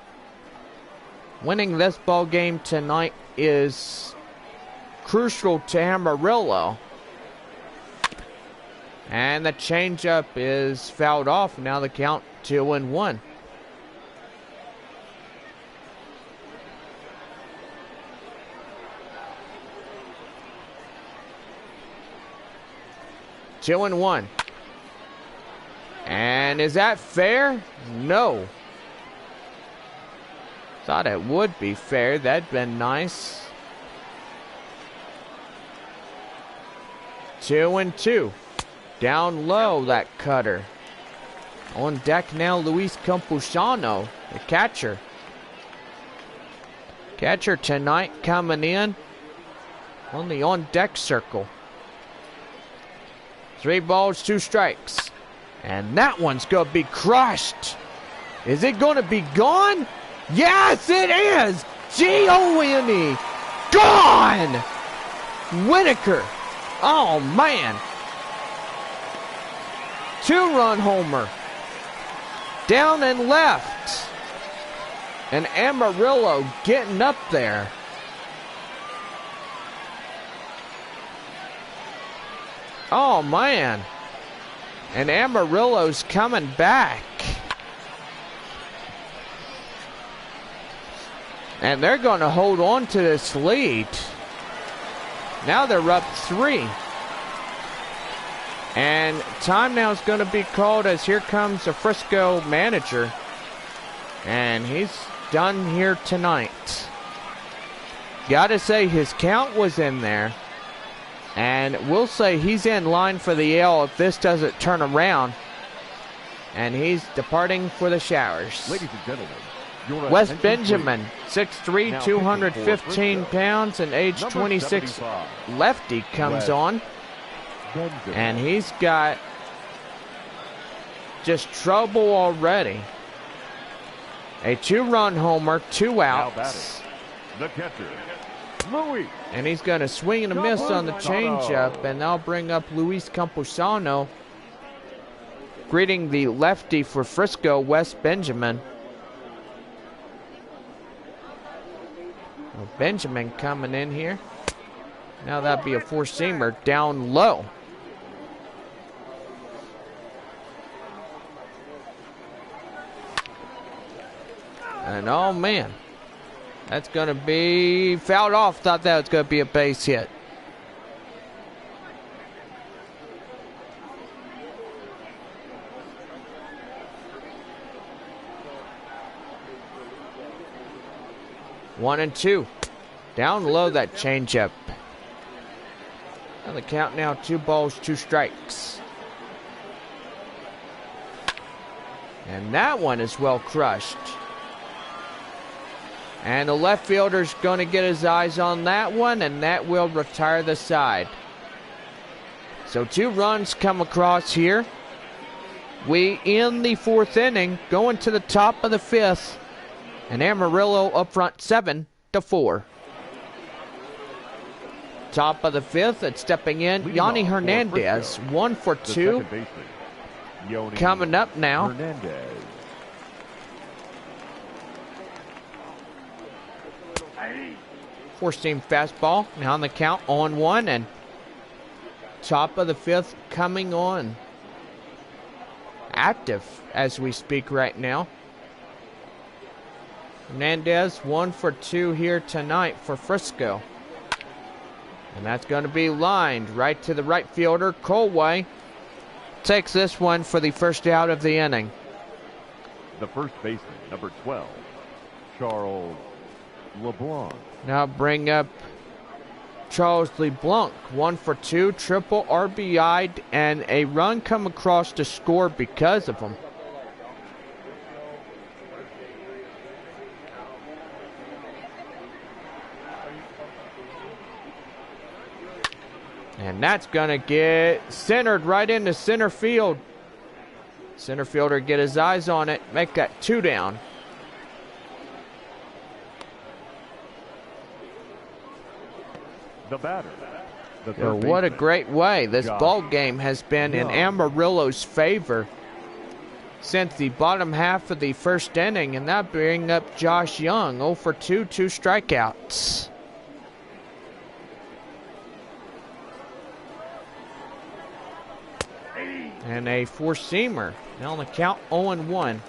Winning this ball game tonight is crucial to Amarillo. And the changeup is fouled off. Now the count 2-1. Two and 1. And is that fair? No. Thought it would be fair. That'd been nice. 2-2. Down low, that cutter. On deck now, Luis Campusano, the catcher. Catcher tonight coming in on the on-deck circle. 3 balls, 2 strikes. And that one's going to be crushed. Is it going to be gone? Yes, it is. G-O-N-E. Gone. Whitaker. Oh, man. 2-run homer. Down and left. And Amarillo getting up there. Oh, man. And Amarillo's coming back. And they're going to hold on to this lead. Now they're up 3. And timeout is going to be called as here comes the Frisco manager. And he's done here tonight. Gotta say his count was in there. And we'll say he's in line for the L if this doesn't turn around. And he's departing for the showers. Ladies and gentlemen, your West attention, Benjamin, 6'3", Now 215 pounds, and age Number 26 75. lefty comes West on. Benjamin. And he's got just trouble already. A 2-run homer, 2 Now outs. batting, the catcher, Louis. And he's going to swing and a miss on the changeup, and that'll bring up Luis Camposano, greeting the lefty for Frisco, West Benjamin. Well, Benjamin coming in here. Now that'd be a 4-seamer down low. And oh man, that's going to be fouled off. Thought that was going to be a base hit. One and 2. Down low, that changeup. And the count now 2 balls, 2 strikes. And that one is well crushed. And the left fielder's going to get his eyes on that one, and that will retire the side. So 2 runs come across here. We in the 4th inning, going to the top of the 5th. And Amarillo up front 7-4. Top of the 5th, it's stepping in Leading Yanni off for Hernandez, Frisco, 1 for the 2. second baseman, Yoni Coming up now. Hernandez. 4-seam fastball. Now on the count, 0-1, and top of the 5th coming on. Active as we speak right now. Hernandez 1 for 2 here tonight for Frisco. And that's going to be lined right to the right fielder. Colway takes this one for the first out of the inning. The first baseman, number 12, Charles LeBlanc. Now bring up Charles LeBlanc. 1 for 2, triple RBI'd, and a run come across to score because of him. And that's going to get centered right into center field. Center fielder get his eyes on it. Make that 2 down. The batter. The So third what a baseman, great way this Josh ball game has been in Young. Amarillo's favor since the bottom half of the first inning. And that bring up Josh Young. 0 for 2, 2 strikeouts. And a 4-seamer. Now on the count, 0-1.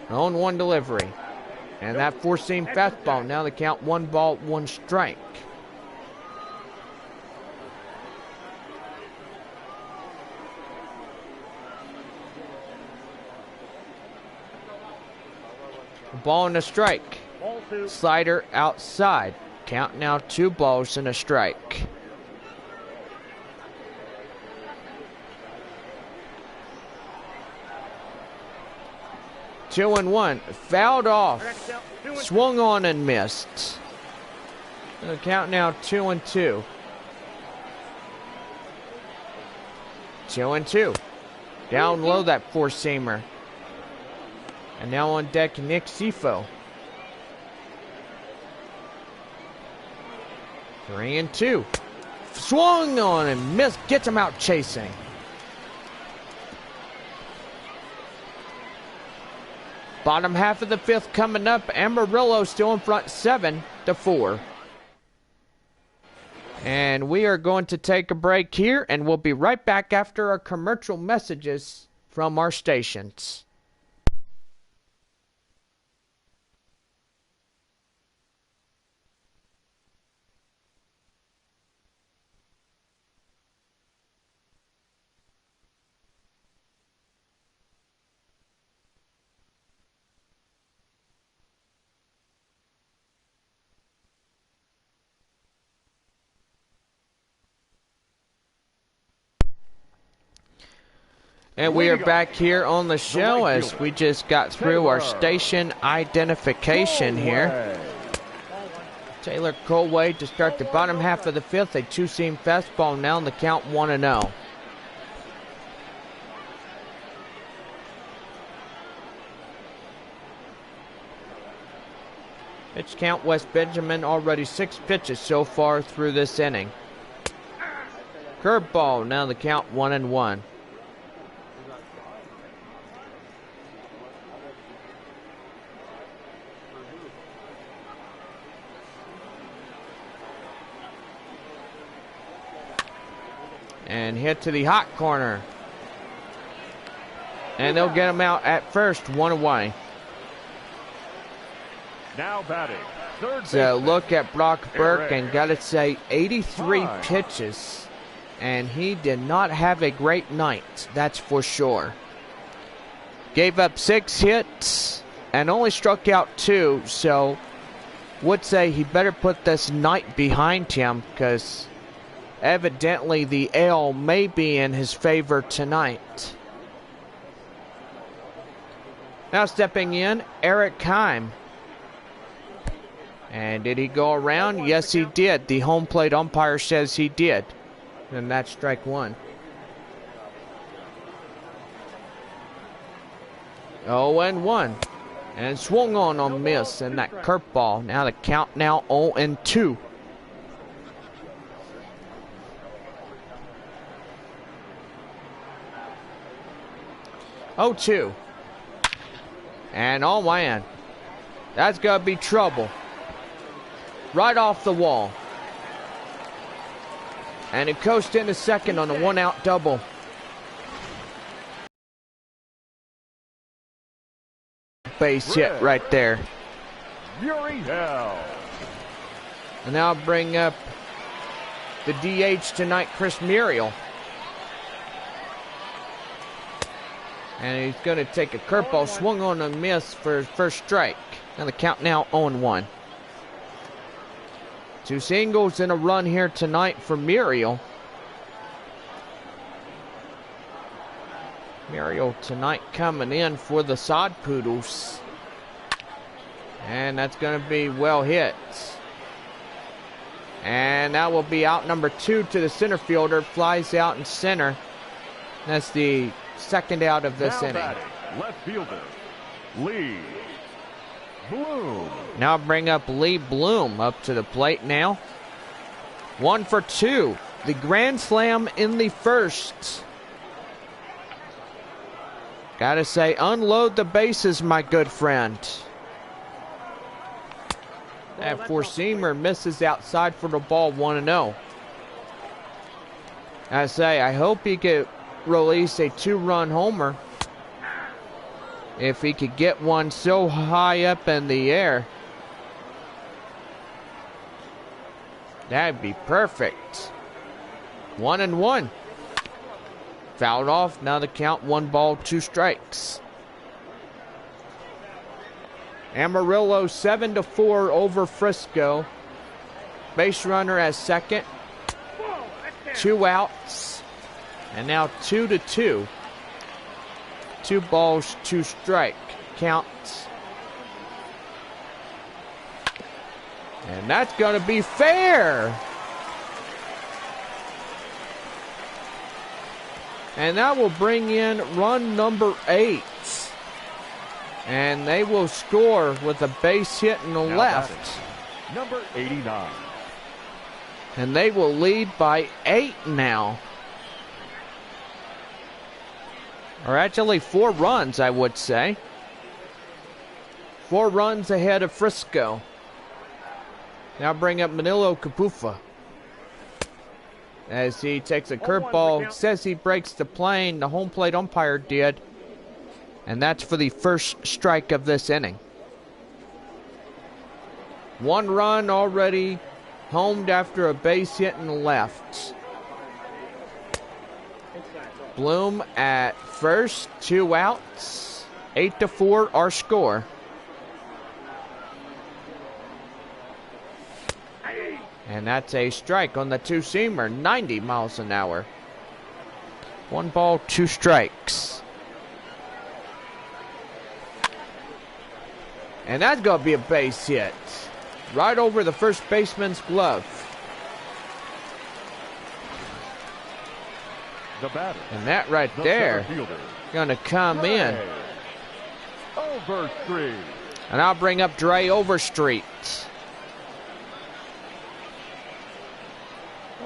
On 1 delivery. And that 4-seam fastball. Now the count, 1 ball, 1 strike. Ball and a strike. Ball 2. Slider outside. Count now 2 balls and a strike. 2-1. Fouled off. Swung on and missed. The count now 2-2. 2-2. Down low that four-seamer. And now on deck, Nick Sifo. 3-2. Swung on and missed. Gets him out chasing. Bottom half of the fifth coming up. Amarillo still in front 7-4. And we are going to take a break here, and we'll be right back after our commercial messages from our stations. And we are back here on the show as we just got through our station identification here. Taylor Colway to start the bottom half of the fifth. A two-seam fastball now in the count 1-0. Pitch count West Benjamin, already 6 pitches so far through this inning. Curveball, now the count 1-1. And hit to the hot corner. And they'll get him out at first, 1 away. Now batting, third baseman. So look at Brock Burke, and gotta say 83 pitches. And he did not have a great night, that's for sure. Gave up 6 hits and only struck out 2, so would say he better put this night behind him, because evidently the L may be in his favor tonight. Now stepping in, Eric Heim. And did he go around? Yes, he did. The home plate umpire says he did. And that's strike 1. 0-1. And swung on miss. And that curveball. Now the count now 0-2. Oh, 2. And oh man, that's gonna be trouble. Right off the wall. And it coasted into second on a 1-out double. Base hit right there. Muriel. And now I'll bring up the DH tonight, Chris Muriel. And he's going to take a curveball, swung on a miss for his first strike. And the count now 0-1. 2 singles and a run here tonight for Muriel. Muriel tonight coming in for the Sod Poodles. And that's going to be well hit. And that will be out number 2 to the center fielder. Flies out in center. That's the second out of this inning. Left fielder, Lee Bloom. Now bring up Lee Bloom up to the plate now. 1 for 2. The grand slam in the first. Gotta say, unload the bases, my good friend. That four-seamer misses outside for the ball, 1-0. I say, I hope he could release a 2-run homer. If he could get one so high up in the air, that'd be perfect. 1-1. Fouled off. Now the count 1 ball, 2 strikes. Amarillo 7-4 over Frisco. Base runner at second. 2 outs. And now 2-2. 2 balls, 2 strike. counts. And that's going to be fair. And that will bring in run number 8. And they will score with a base hit in the left. Number 89. And they will lead by 8 now. Or actually 4 runs, I would say. 4 runs ahead of Frisco. Now bring up Manilo Kapufa. As he takes a curveball, says he breaks the plane. The home plate umpire did. And that's for the first strike of this inning. 1 run already homed after a base hit in the left. Bloom at first, 2 outs. 8-4 our score. And that's a strike on the 2-seamer, 90 miles an hour. 1 ball, 2 strikes. And that's going to be a base hit. Right over the first baseman's glove. The batter. And that right there going to come in. Overstreet. And I'll bring up Dre Overstreet.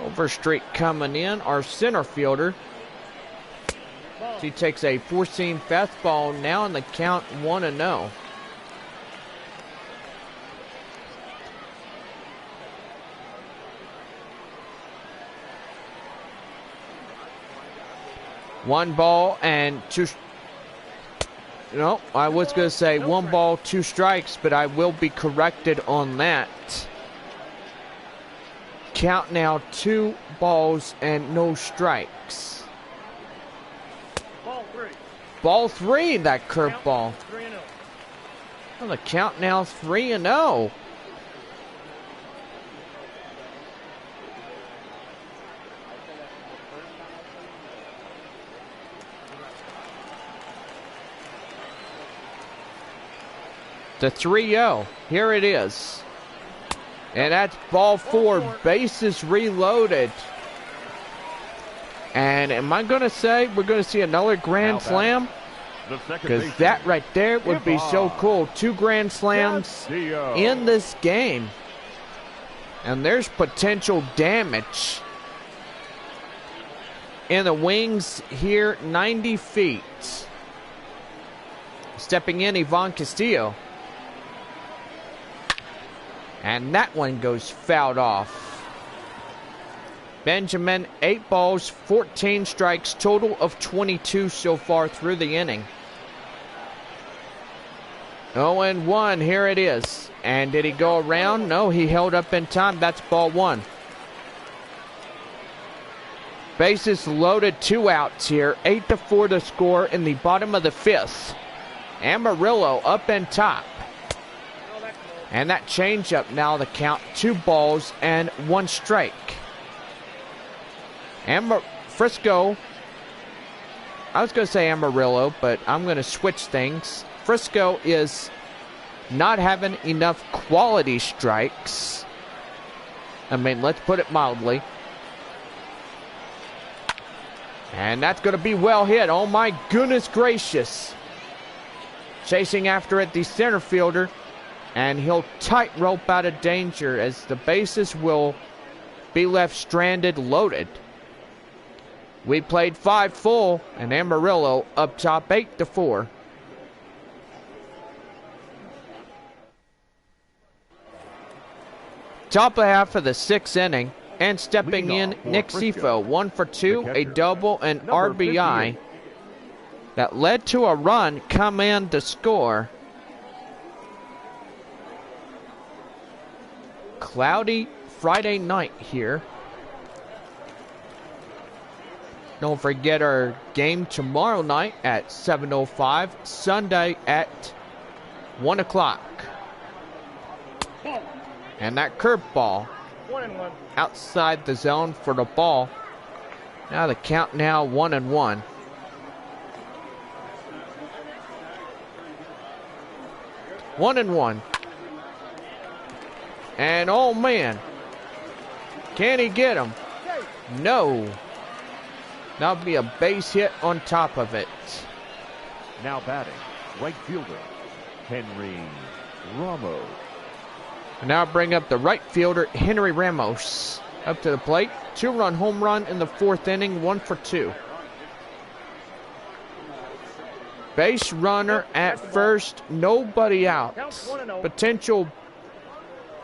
Overstreet coming in, our center fielder. He takes a 4-seam fastball now in the count 1-0. One ball and 2. No, I was going to say 1 ball, 2 strikes, but I will be corrected on that. Count now 2 balls and no strikes. Ball 3. Ball 3, that curveball. 3-0. Well, the count now 3-0. The 3-0. Here it is. And that's ball 4. Bases reloaded. And am I going to say we're going to see another grand slam? Because that right there would be so cool. 2 grand slams in this game. And there's potential damage. In the wings here, 90 feet. Stepping in, Ivan Castillo. And that one goes fouled off. Benjamin, 8 balls, 14 strikes, total of 22 so far through the inning. 0-1, here it is. And did he go around? No, he held up in time. That's ball 1. Bases loaded, 2 outs here. 8-4 to score in the bottom of the 5th. Amarillo up and top. And that changeup now the count 2 balls and 1 strike. Frisco, I was going to say Amarillo, but I'm going to switch things. Frisco is not having enough quality strikes. I mean, let's put it mildly. And that's going to be well hit. Oh my goodness gracious. Chasing after it, the center fielder. And he'll tightrope out of danger as the bases will be left stranded, loaded. We played 5 full, and Amarillo up top 8-4. Top of half of the 6th inning, and stepping in, Nick Sifo, 1 for 2, a double, and RBI. That led to a run come in to score. Cloudy Friday night here. Don't forget our game tomorrow night at 7:05, Sunday at 1 o'clock. And that curveball 1-1. outside the zone for the ball. Now the count now 1-1. 1-1. And oh man, can he get him? No. That'll be a base hit on top of it. Now batting, right fielder, Henry Ramos. And now bring up the right fielder, Henry Ramos. Up to the plate. 2-run home run in the 4th inning, 1 for 2. Base runner at first, nobody out. Potential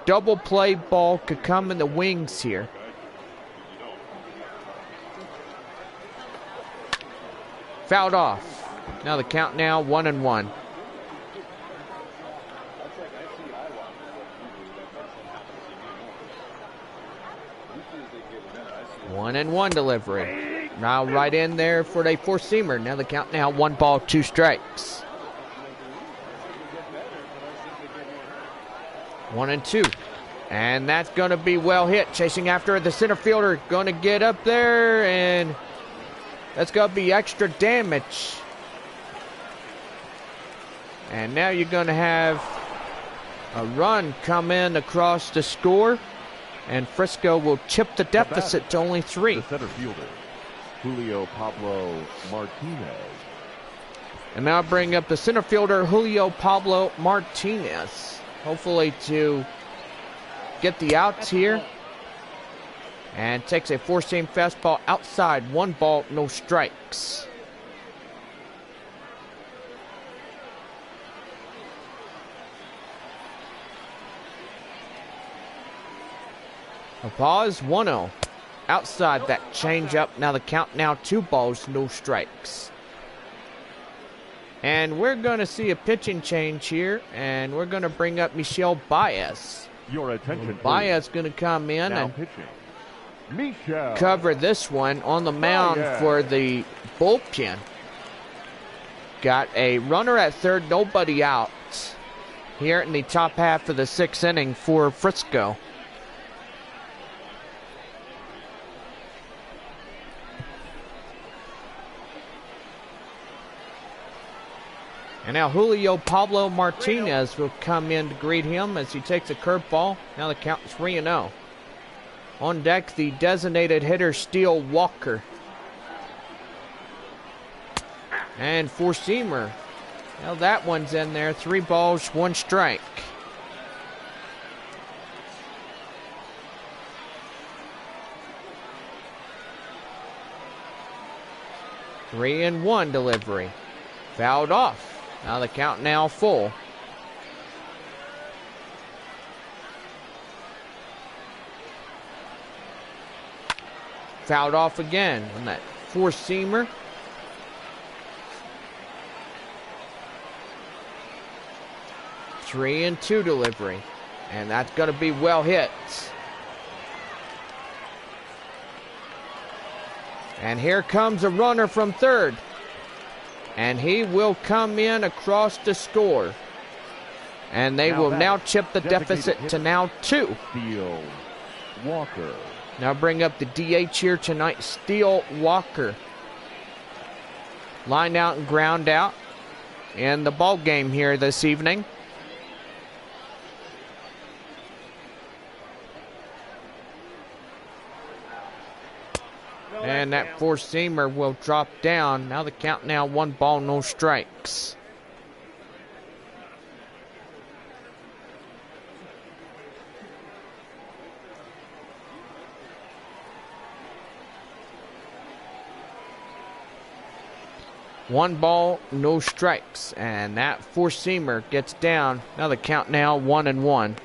double play ball could come in the wings here. Fouled off. Now the count now 1-1. 1-1 delivery. Now right in there for a 4-seamer. Now the count now 1 ball, 2 strikes. 1-2. And that's going to be well hit. Chasing after the center fielder. Going to get up there, and that's going to be extra damage. And now you're going to have a run come in across the score. And Frisco will chip the deficit to only 3. The center fielder, Julio Pablo Martinez. And now bring up the center fielder, Julio Pablo Martinez. Hopefully to get the outs here. And takes a 4-seam fastball outside. 1 ball, no strikes. A pause, 1-0. Outside that changeup. Now the count now 2 balls, no strikes. And we're going to see a pitching change here. And we're going to bring up Michel Baez. Your attention, Baez going to come in now and pitching, Michel. cover this one on the mound for the bullpen. Got a runner at third, nobody out here in the top half of the 6th inning for Frisco. And now Julio Pablo Martinez will come in to greet him as he takes a curveball. Now the count is 3-0. On deck, the designated hitter, Steele Walker. And 4-seamer. Now that one's in there. 3 balls, 1 strike. Three and 1 delivery. Fouled off. Now the count now full. Fouled off again on that 4-seamer. Three and 2 delivery. And that's going to be well hit. And here comes a runner from third. And he will come in across the score. And they will now chip the deficit to now 2. Steele Walker. Now bring up the DH here tonight, Steele Walker. Lined out and ground out in the ball game here this evening. And that 4-seamer will drop down. Now the count now 1 ball, no strikes. One ball, no strikes. And that 4-seamer gets down. Now the count now 1-1.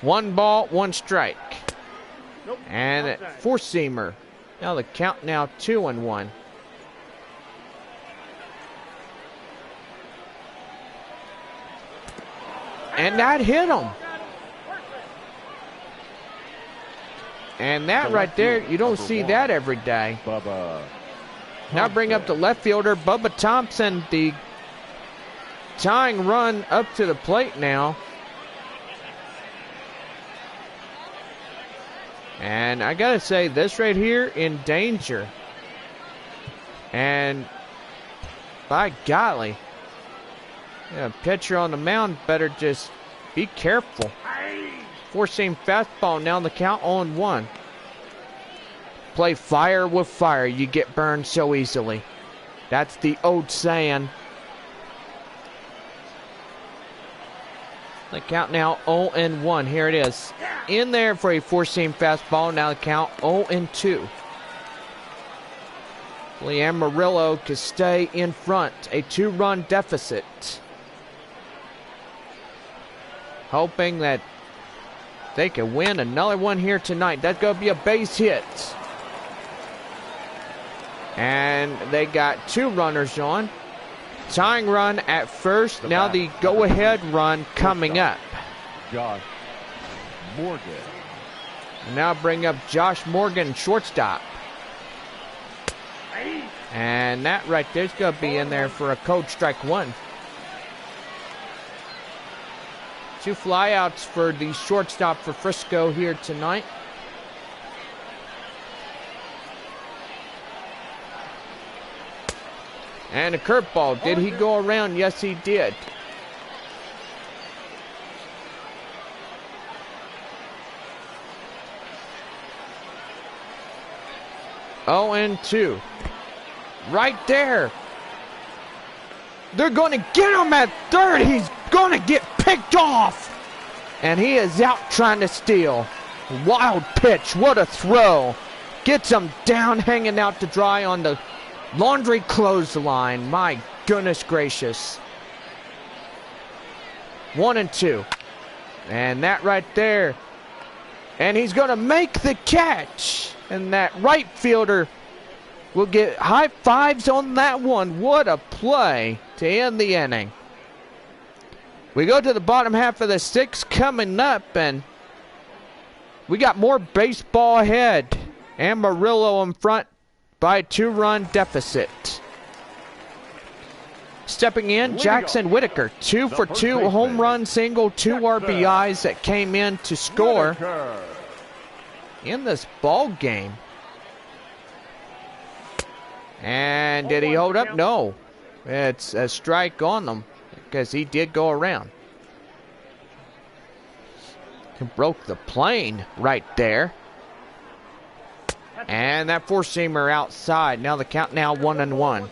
One ball, 1 strike. And a 4-seamer. Now the count now 2-1. And that hit him. And that right there, you don't see that every day. Bubba. Now bring up the left fielder, Bubba Thompson, the tying run up to the plate now. And I gotta say, this right here in danger. And By golly. Yeah, pitcher on the mound better just be careful. Four-seam fastball, now the count on 1. Play fire with fire. You get burned so easily. That's the old saying. The count now 0-1. Here it is. In there for a four-seam fastball. Now the count 0-2. Amarillo to stay in front. A 2-run deficit. Hoping that they can win another one here tonight. That's going to be a base hit. And they got 2 runners on. Tying run at first. Now the go-ahead run coming up. Josh Morgan. And now bring up Josh Morgan, shortstop. And that right there's going to be in there for a cold strike 1. 2 flyouts for the shortstop for Frisco here tonight. And a curveball. Did he go around? Yes, he did. Oh, and 2. Right there. They're going to get him at third. He's going to get picked off. And he is out trying to steal. Wild pitch. What a throw. Gets him down, hanging out to dry on the laundry clothesline. My goodness gracious. 1-2. And that right there. And he's going to make the catch. And that right fielder will get high fives on that one. What a play to end the inning. We go to the bottom half of the 6th coming up, and we got more baseball ahead. Amarillo in front by a 2-run deficit. Stepping in, Jackson Whitaker. 2 for 2, home run, single, 2 RBIs that came in to score in this ball game. And did he hold up? No. It's a strike on them because he did go around. He broke the plane right there. And that four-seamer outside. Now the count now 1-1.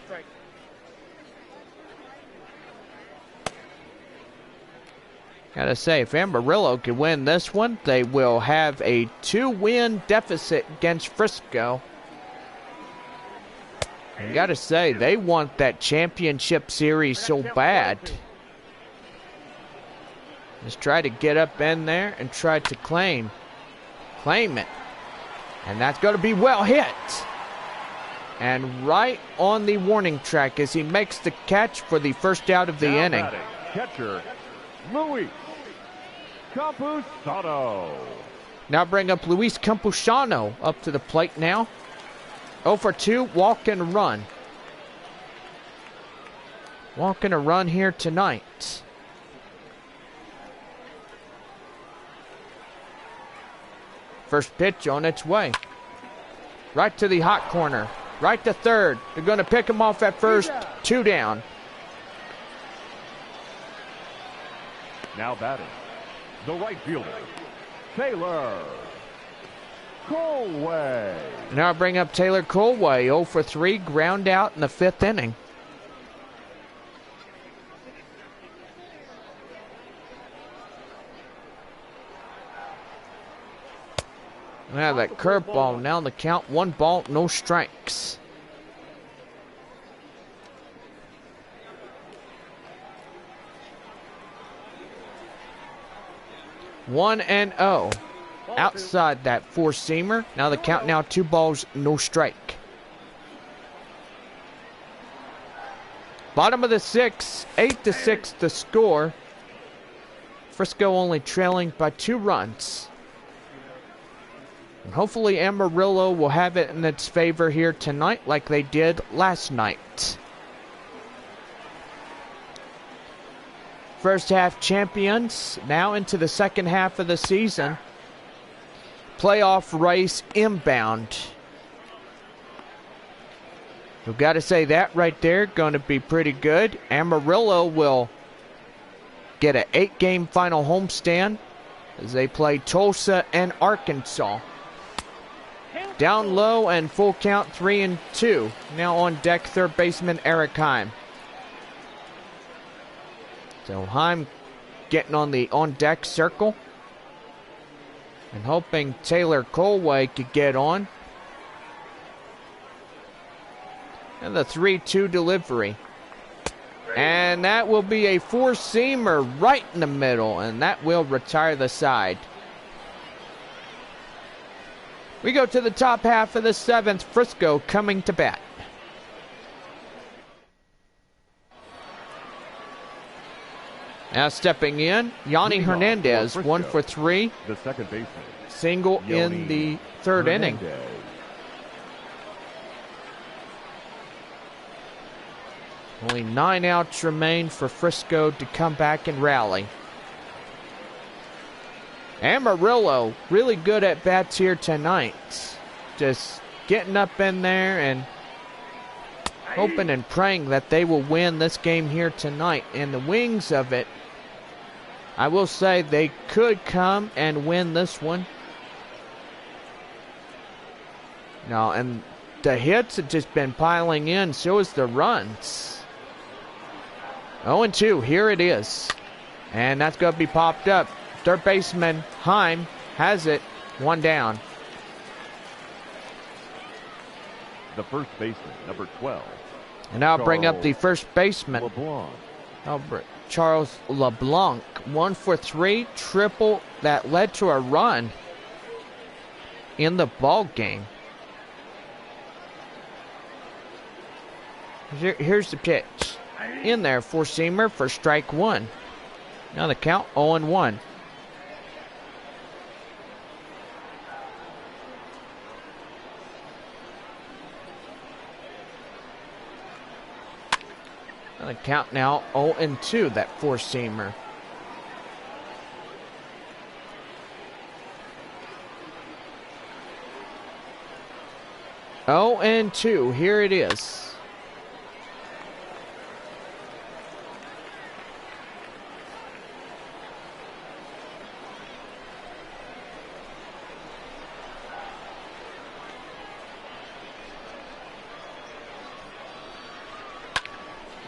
Gotta say, if Amarillo can win this one, they will have a 2-win deficit against Frisco. I gotta say, they want that championship series so bad. Just try to get up in there and try to claim it. And that's going to be well hit. And right on the warning track as he makes the catch for the first out of the inning. Catcher, Luis Campusano. Now bring up Luis Campusano up to the plate now. 0 for 2, walk and run. Walk and a run here tonight. First pitch on its way. Right to the hot corner. Right to third. They're going to pick him off at first. 2 down. Now batting, the right fielder, Taylor Colway. Now bring up Taylor Colway. 0 for 3, ground out in the 5th inning. Now that curveball. Now the count 1 ball, no strikes. One and 0. Outside that four-seamer. Now the count now 2 balls, no strike. Bottom of the 6th, 8-6 the score. Frisco only trailing by 2 runs. And hopefully Amarillo will have it in its favor here tonight like they did last night. First half champions, now into the second half of the season. Playoff race inbound. We've got to say that right there, going to be pretty good. Amarillo will get an 8-game final homestand as they play Tulsa and Arkansas. Down low and full count 3-2. Now on deck, third baseman Eric Heim. So Heim getting on the on-deck circle and hoping Taylor Colway could get on. And the 3-2 delivery. And that will be a four-seamer right in the middle, and that will retire the side. We go to the top half of the 7th, Frisco coming to bat. Now stepping in, Yanni Hernandez, 1 for 3. The second baseman. Single in the third inning. Only 9 outs remain for Frisco to come back and rally. Amarillo, really good at bats here tonight. Just getting up in there and hoping and praying that they will win this game here tonight. In the wings of it, I will say they could come and win this one. No, and the hits have just been piling in, so is the runs. 0-2, here it is. And that's going to be popped up. Third baseman Heim has it, 1 down. The first baseman, number 12. And now I'll bring up the first baseman. LeBlanc. Charles LeBlanc, 1 for 3, triple that led to a run in the ball game. Here's the pitch. In there, four-seamer for strike 1. Now the count 0-1. The count now 0-2, that four-seamer. Oh, and 2, here it is.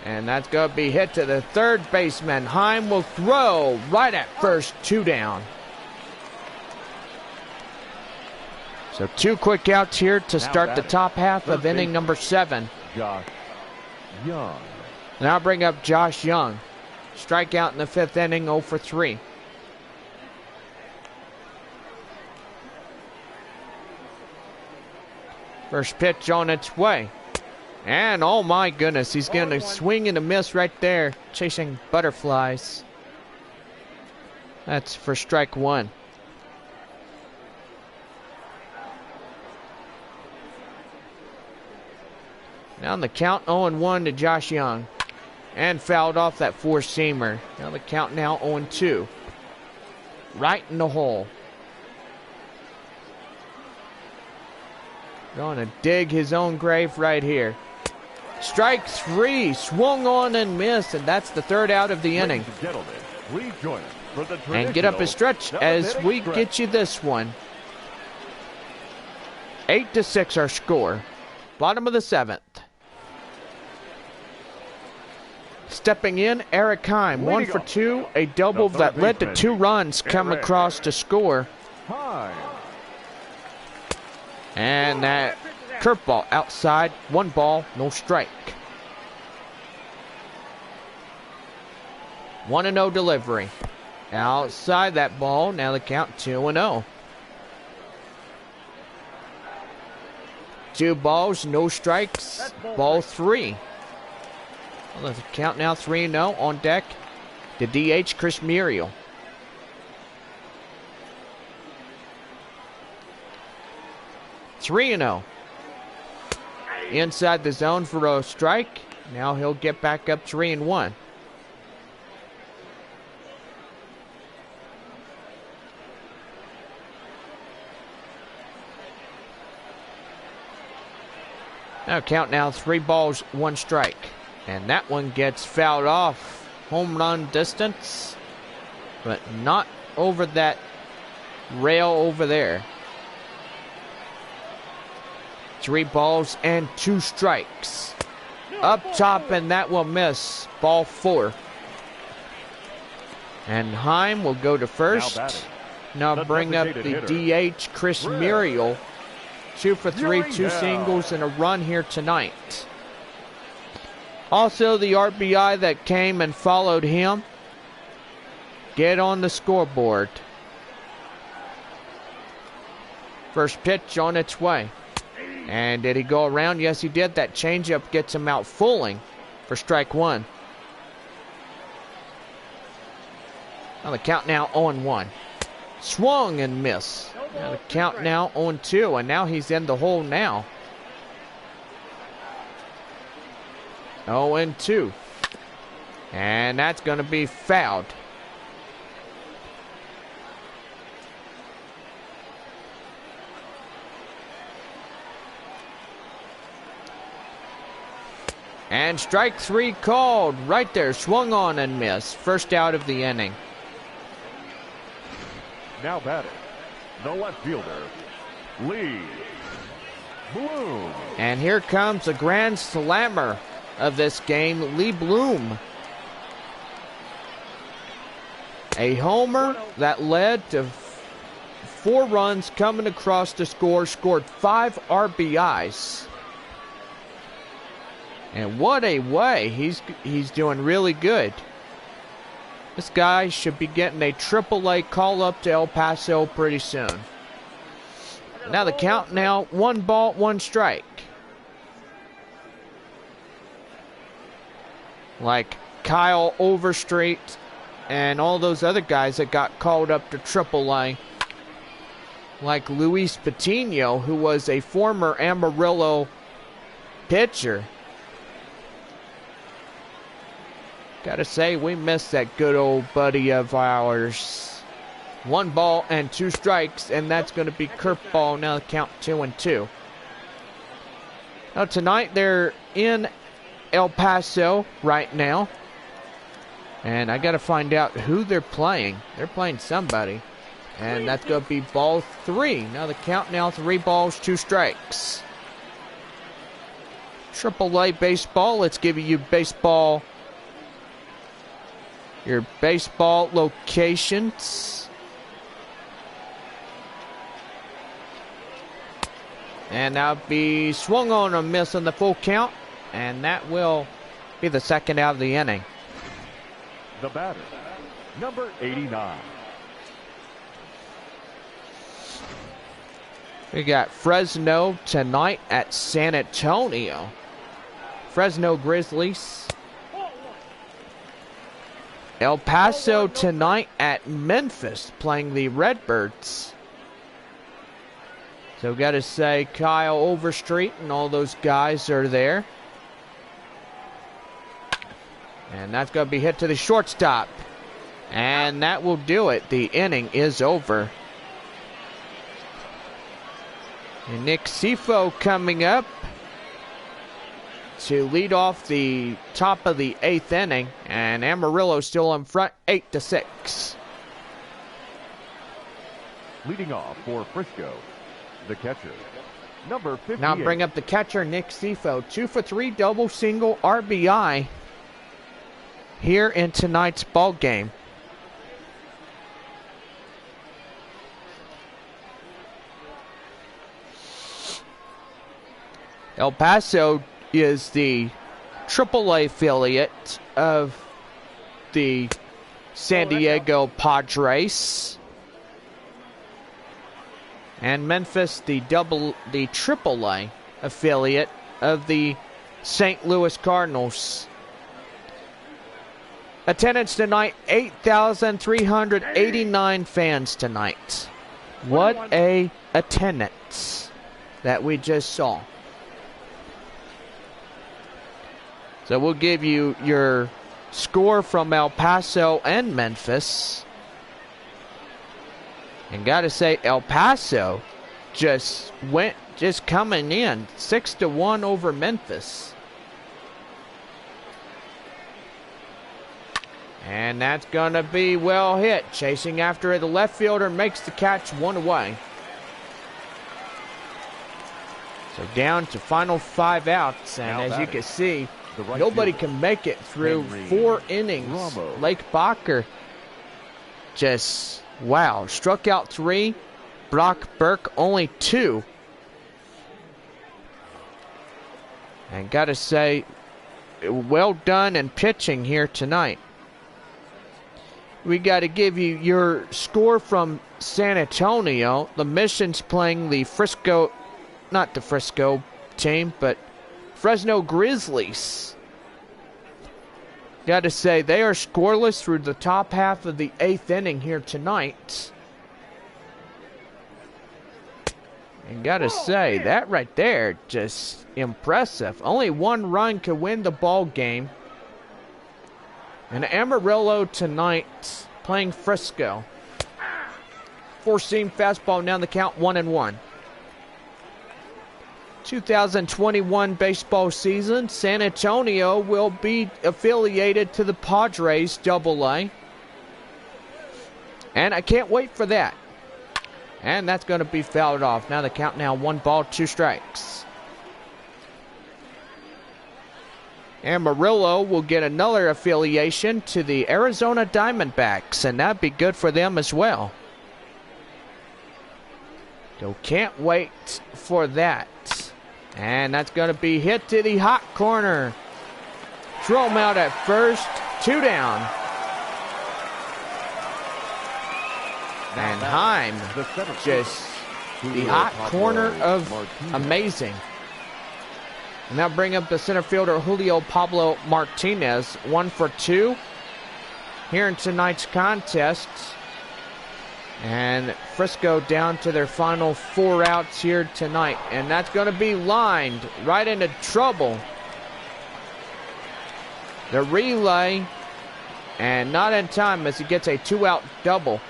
And that's going to be hit to the third baseman. Heim will throw right at first, 2 down. So 2 quick outs here to start the top half of inning number 7. Josh Young. Now bring up Josh Young. Strikeout in the 5th inning, 0 for 3. First pitch on its way. And oh my goodness, he's going to swing and a miss right there, chasing butterflies. That's for strike 1. Now on the count 0-1 to Josh Young. And fouled off that four-seamer. Now the count now 0-2. Right in the hole. Going to dig his own grave right here. Strike 3, swung on and missed, and that's the 3rd out of the inning. Ladies and gentlemen, please join us for the And get up a stretch as we get you this one. 8-6 our score. Bottom of the 7th. Stepping in, Eric Heim, 1 for 2, a double that led to 2 runs come across to score. And that curveball outside, 1 ball, no strike. 1-0 delivery. Outside that ball, now the count 2-0. 2 balls, no strikes, ball 3. Well, the count now 3-0 on deck. The DH, Chris Muriel. (3-0). Inside the zone for a strike. Now he'll get back up 3-1. Now count now 3 balls, 1 strike. And that one gets fouled off. Home run distance. But not over that rail over there. 3 balls and 2 strikes. Up top, and that will miss. Ball 4. And Heim will go to first. Now bring up the DH, Chris Muriel. 2 for 3, 2 singles, and a run here tonight. Also, the RBI that came and followed him. Get on the scoreboard. First pitch on its way. And did he go around? Yes, he did. That changeup gets him out fooling for strike 1. Now the count now 0-1. Swung and miss. Now the count now 0-2, and now he's in the hole now. 0-2. And that's going to be fouled. And strike 3 called. Right there, swung on and missed. First out of the inning. Now batting, the left fielder, Lee Bloom. And here comes the grand slammer of this game, Lee Bloom. A homer that led to 4 runs coming across the score, scored 5 RBIs. And what a way. He's doing really good. This guy should be getting a AAA call up to El Paso pretty soon. Now the count now 1 ball, 1 strike. Like Kyle Overstreet and all those other guys that got called up to AAA. Like Luis Patino, who was a former Amarillo pitcher. Gotta say, we missed that good old buddy of ours. 1 ball and 2 strikes, and that's going to be curveball. Now the count 2-2. Now tonight they're in El Paso right now, and I gotta find out who they're playing. They're playing somebody, and that's going to be ball 3. Now the count now 3 balls, 2 strikes. AAA baseball. Let's give you baseball. Your baseball locations. And that'll be swung on a miss on the full count. And that will be the second out of the inning. The batter, number 89. We got Fresno tonight at San Antonio. Fresno Grizzlies. El Paso tonight at Memphis, playing the Redbirds. So got to say, Kyle Overstreet and all those guys are there. And that's going to be hit to the shortstop. And that will do it. The inning is over. And Nick Sifo coming up to lead off the top of the 8th inning, and Amarillo still in front, 8-6. Leading off for Frisco, the catcher, number 58. Now bring up the catcher, Nick Sifo. 2 for 3, double, single, RBI here in tonight's ball game. El Paso is the AAA affiliate of the San Diego Padres. And Memphis, the AAA affiliate of the St. Louis Cardinals. Attendance tonight, 8,389 fans tonight. What a attendance that we just saw. So we'll give you your score from El Paso and Memphis. And gotta say, El Paso just went just coming in 6-1 over Memphis. And that's going to be well hit. Chasing after it, the left fielder makes the catch, 1 away. So down to final 5 outs, and as you can see, nobody can make it through 4 innings. Lake Baker just, wow, struck out 3. Brock Burke only 2. And gotta say, well done in pitching here tonight. We got to give you your score from San Antonio. The Mission's playing the Frisco, not the Frisco team, but Fresno Grizzlies. Got to say, they are scoreless through the top half of the 8th inning here tonight. And got to say, that right there, just impressive. Only 1 run could win the ball game. And Amarillo tonight playing Frisco. 4-seam fastball, now the count 1-1. 2021 baseball season, San Antonio will be affiliated to the Padres AA. And I can't wait for that. And that's going to be fouled off. Now the count 1 ball, 2 strikes. Amarillo will get another affiliation to the Arizona Diamondbacks, and that'd be good for them as well. So can't wait for that. And that's going to be hit to the hot corner. Throw him out at first, 2 down. And Heim, just the hot corner of amazing. And now bring up the center fielder, Julio Pablo Martinez, 1 for 2 here in tonight's contest. And Frisco down to their final 4 outs here tonight. And that's going to be lined right into trouble. The relay, and not in time as he gets a 2-out double.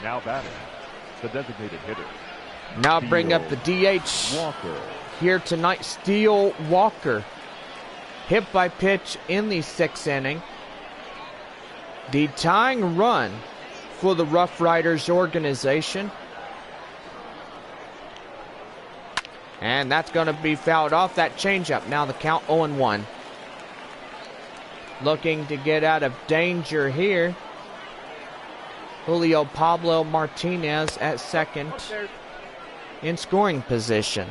Now batting, the designated hitter. Now bring up the DH Walker. here tonight, Steele Walker. Hit by pitch in the 6th inning. The tying run for the RoughRiders organization. And that's going to be fouled off, that changeup. Now the count 0-1. Looking to get out of danger here. Julio Pablo Martinez at second in scoring position.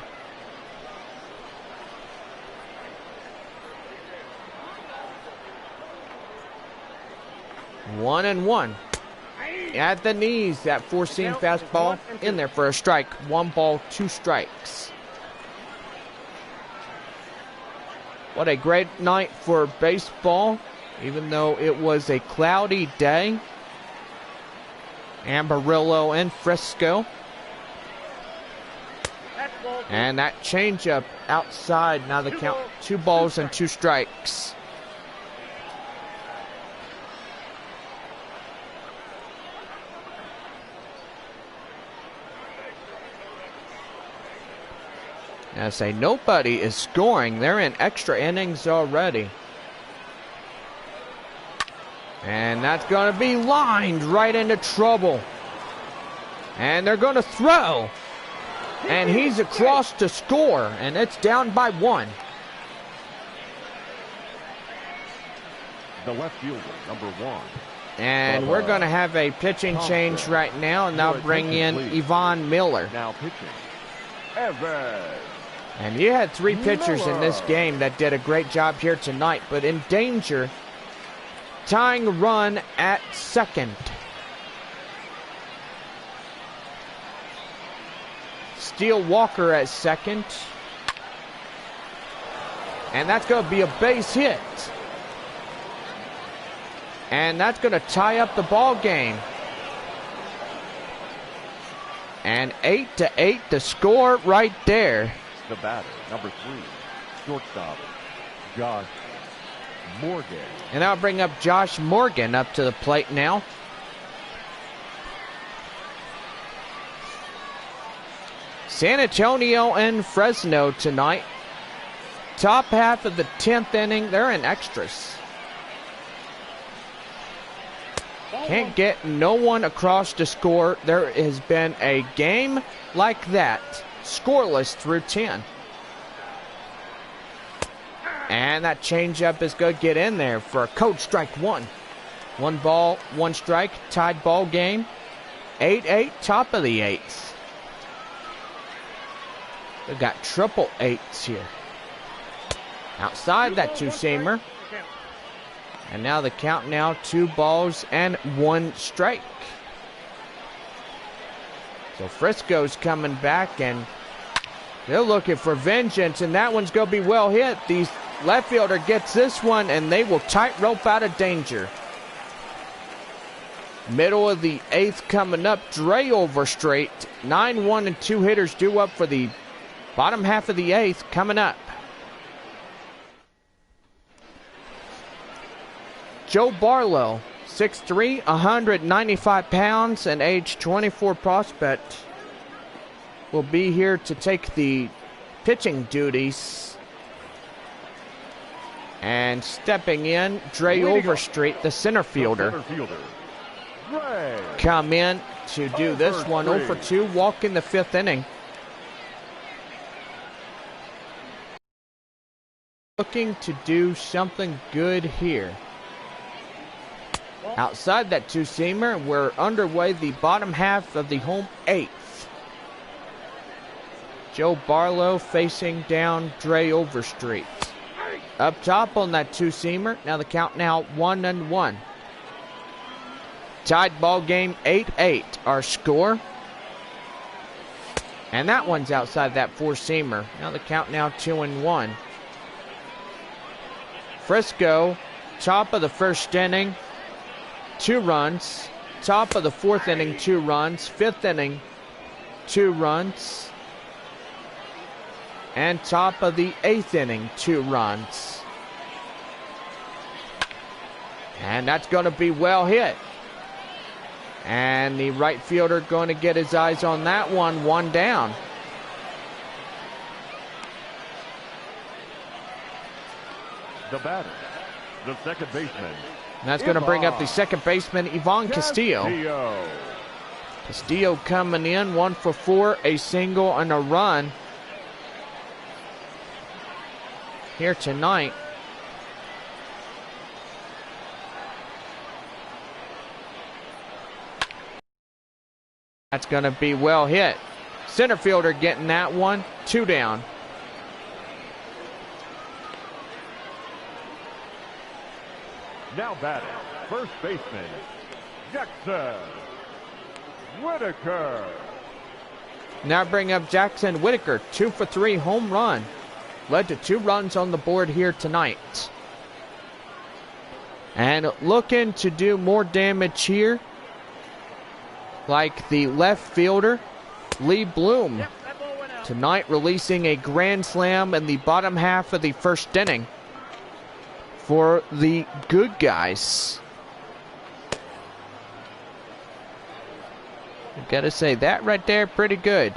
One and one. At the knees, that 4-seam fastball in there for a strike. 1 ball, 2 strikes. What a great night for baseball, even though it was a cloudy day. Amarillo and Frisco. And that changeup outside. Now the count 2 balls and 2 strikes. I say nobody is scoring. They're in extra innings already. And that's going to be lined right into trouble. And they're going to throw. And he's across to score. And it's down by 1. The left fielder, number 1. And we're going to have a pitching change right now. And now bring in Yvonne Miller. Now pitching, Evans. And you had 3 pitchers in this game that did a great job here tonight, but in danger, tying run at second. Steele Walker at second. And that's going to be a base hit. And that's going to tie up the ball game. And 8-8 the score right there. The batter, number 3, shortstop, Josh Morgan. And I'll bring up Josh Morgan up to the plate now. San Antonio and Fresno tonight. Top half of the 10th inning, they're in extras. Can't get no one across to score. There has been a game like that, scoreless through 10. And that changeup is going to get in there for a code strike one. 1 ball, 1 strike, tied ball game. 8-8, top of the 8th. We've got triple 8s here. Outside that two-seamer. And now the count now 2 balls and 1 strike. So Frisco's coming back and they're looking for vengeance, and that one's going to be well hit. The left fielder gets this one and they will tightrope out of danger. Middle of the 8th coming up. Dre Overstreet. 9-1 and 2 hitters due up for the bottom half of the 8th coming up. Joe Barlow, 6'3", 195 pounds, and age 24 prospect, will be here to take the pitching duties. And stepping in, Dre Overstreet, the center fielder. Come in to do this one. 0 for 2, walk in the 5th inning. Looking to do something good here. Outside that two-seamer, we're underway the bottom half of the home 8th. Joe Barlow facing down Dre Overstreet. Up top on that two-seamer. Now the count now 1-1. Tied ball game 8-8 our score. And that one's outside that four-seamer. Now the count now 2-1. Frisco, top of the 1st inning, 2 runs. Top of the 4th inning, 2 runs. 5th inning, 2 runs. And top of the 8th inning, 2 runs. And that's going to be well hit. And the right fielder going to get his eyes on that one. 1 down. The batter, the second baseman. And that's going to bring up the second baseman, Ivan Castillo. Castillo coming in, 1 for 4, a single and a run here tonight. That's going to be well hit. Center fielder getting that one. 2 down. Now batting, first baseman, Jackson Whitaker. Now bring up Jackson Whitaker. 2 for 3 home run. Led to 2 runs on the board here tonight. And looking to do more damage here, like the left fielder, Lee Bloom. Tonight releasing a grand slam in the bottom half of the 1st inning for the good guys. I've got to say, that right there, pretty good.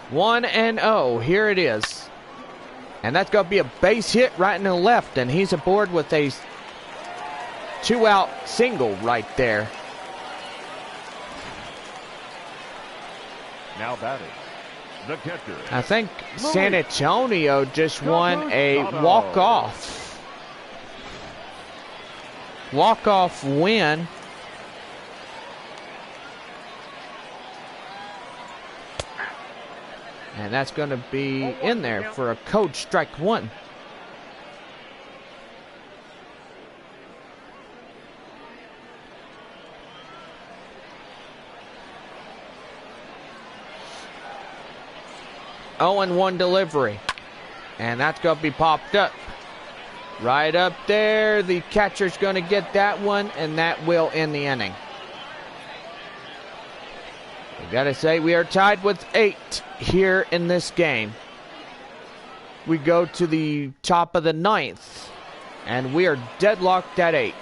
1-0, here it is. And that's going to be a base hit right in the left, and he's aboard with a 2-out single right there. Now batting, the catcher. I think San Antonio just won a walk-off win. And that's going to be in there for a code strike 1. Oh, and 1 delivery. And that's going to be popped up. Right up there. The catcher's going to get that one, and that will end the inning. We got to say, we are tied with 8 here in this game. We go to the top of the 9th, and we are deadlocked at 8.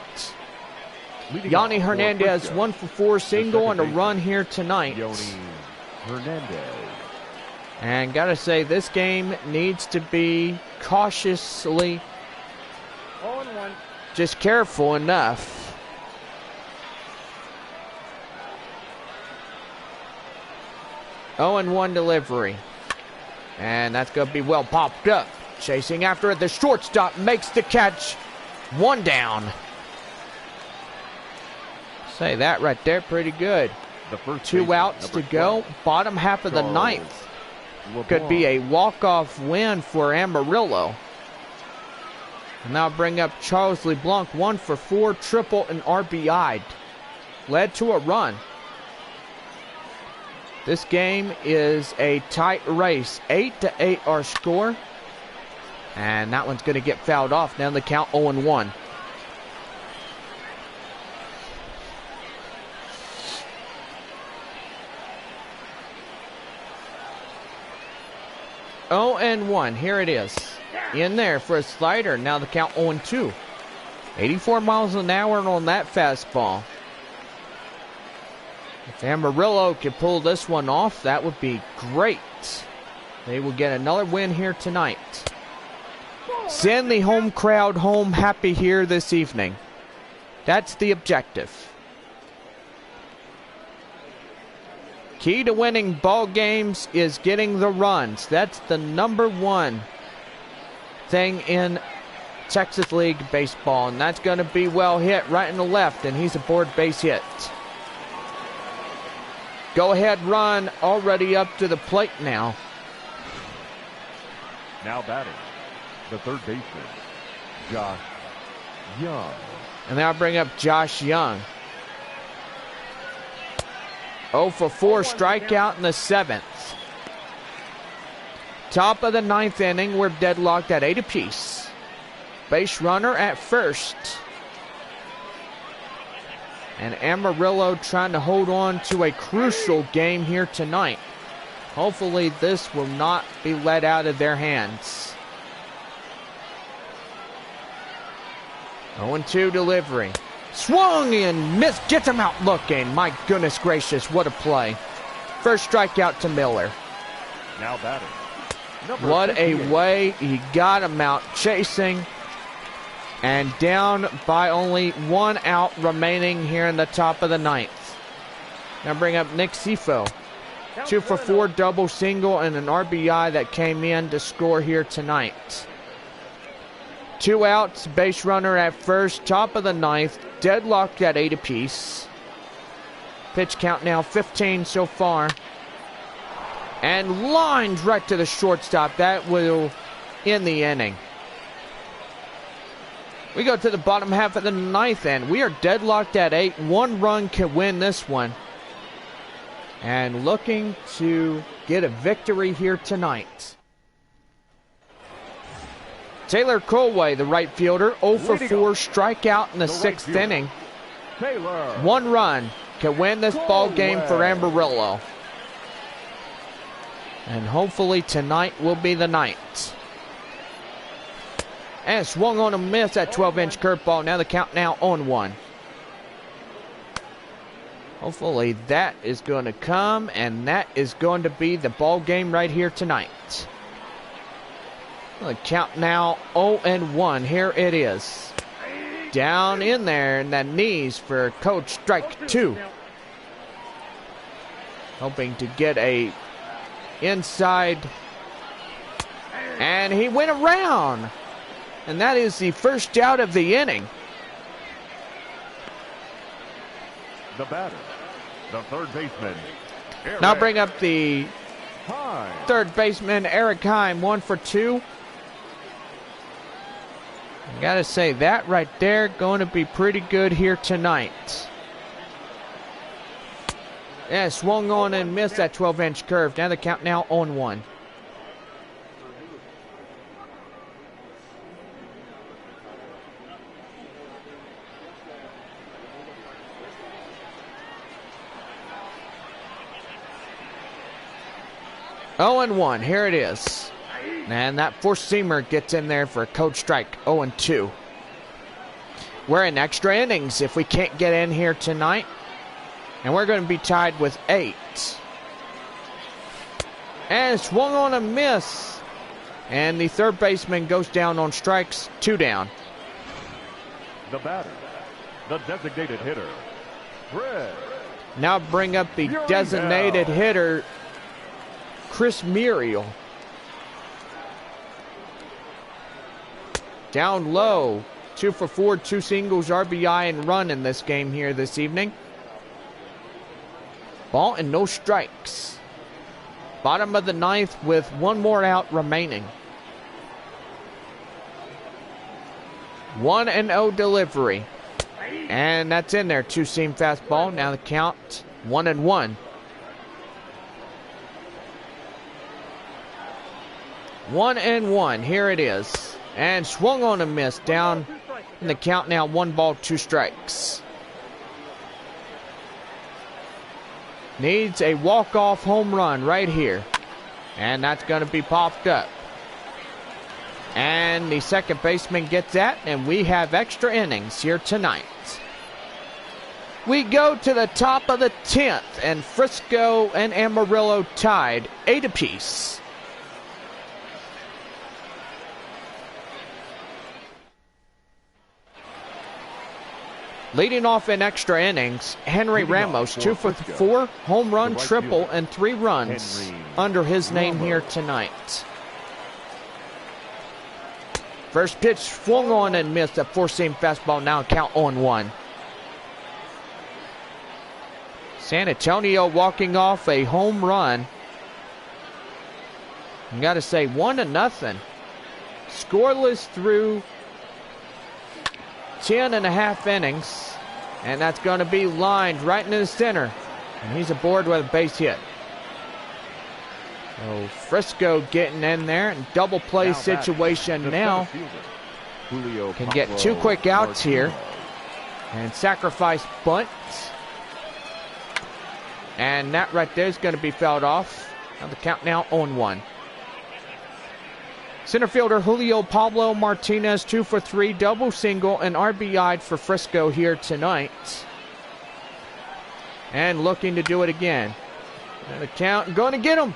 Yanni Hernandez, Frisco, 1 for 4 single and a baseman, run here tonight. Yanni Hernandez. And gotta say, this game needs to be cautiously 0-1. just careful enough. Oh, and 1 delivery. And that's going to be well popped up. Chasing after it, the shortstop makes the catch. 1 down. Say that right there, pretty good. The first 2 baseman, outs to number go. 12, Bottom half of the Charles ninth. LeBlanc. Could be a walk-off win for Amarillo. And now bring up Charles LeBlanc, 1 for 4, triple and RBI'd. Led to a run. This game is a tight race. 8-8 our score. And that one's going to get fouled off. Now the count 0-1. Oh, and 1. Here it is. In there for a slider. Now the count 0-2. 84 miles an hour on that fastball. If Amarillo could pull this one off, that would be great. They will get another win here tonight. Send the home crowd home happy here this evening. That's the objective. Key to winning ball games is getting the runs. That's the #1 thing in Texas League baseball, and that's going to be well hit right in the left, and he's aboard base hit. Go ahead run already up to the plate now. Now batting, the third baseman, Josh Young. And now bring up Josh Young. 0 for 4, strikeout in the 7th. Top of the 9th inning, we're deadlocked at 8 apiece. Base runner at first. And Amarillo trying to hold on to a crucial game here tonight. Hopefully this will not be let out of their hands. 0-2 delivery. Swung and missed. Gets him out looking. My goodness gracious, what a play. First strikeout to Miller. Now batting, number What a 58. way he got him out chasing. And down by only 1 out remaining here in the top of the 9th. Now bring up Nick Sifo. 2 for 4, double single, and an RBI that came in to score here tonight. 2 outs, base runner at first, top of the 9th, deadlocked at 8 apiece. Pitch count now 15 so far. And lines right to the shortstop. That will end the inning. We go to the bottom half of the 9th inning. We are deadlocked at 8. 1 run can win this one. And looking to get a victory here tonight. Taylor Colway, the right fielder, 0 for 4, strikeout in the 6th inning. Taylor. 1 run can win this ball game for Amarillo. And hopefully tonight will be the night. And swung on a miss, that 12-inch curveball. Now the count now 0-1. Hopefully that is going to come, and that is going to be the ball game right here tonight. The count now 0-1. Here it is. Down in there in the knees for Coach strike 2. Hoping to get a inside. And he went around. And that is the first out of the inning. The batter, the third baseman. Now Eric bring up the Hine. third baseman, Eric Heim, 1 for 2. I gotta say, that right there going to be pretty good here tonight. Yeah, swung on and missed that 12-inch curve. Now the count now 0-1. Oh, and 1. Here it is. And that four-seamer gets in there for a Coach strike. 0-2. We're in extra innings if we can't get in here tonight. And we're going to be tied with 8. And swung on a miss. And the third baseman goes down on strikes. 2 down. The batter, the designated hitter, Fred. Now bring up the designated hitter, Chris Muriel. Down low. 2 for 4, 2 singles, RBI, and run in this game here this evening. Ball and no strikes. Bottom of the 9th with 1 more out remaining. 1-0 delivery. And that's in there. 2-seam fastball. Now the count 1-1. 1-1. Here it is. And swung on a miss. Down in the count now. 1 ball, 2 strikes. Needs a walk-off home run right here. And that's going to be popped up. And the second baseman gets that, and we have extra innings here tonight. We go to the top of the 10th, and Frisco and Amarillo tied 8 apiece. Leading off in extra innings, Henry Ramos, 2 for 4, home run, triple, and 3 runs under his name here tonight. First pitch swung on and missed. A 4-seam fastball, now count 0-1. San Antonio walking off a home run. You got to say 1-0. Scoreless through 10.5 innings. And that's going to be lined right into the center. And he's aboard with a base hit. So Frisco getting in there, and double play situation now. Can get 2 quick outs here. And sacrifice bunt. And that right there is going to be fouled off. Now the count now 0-1. Center fielder Julio Pablo Martinez, 2 for 3, double single, and RBI'd for Frisco here tonight. And looking to do it again. And the count, going to get him.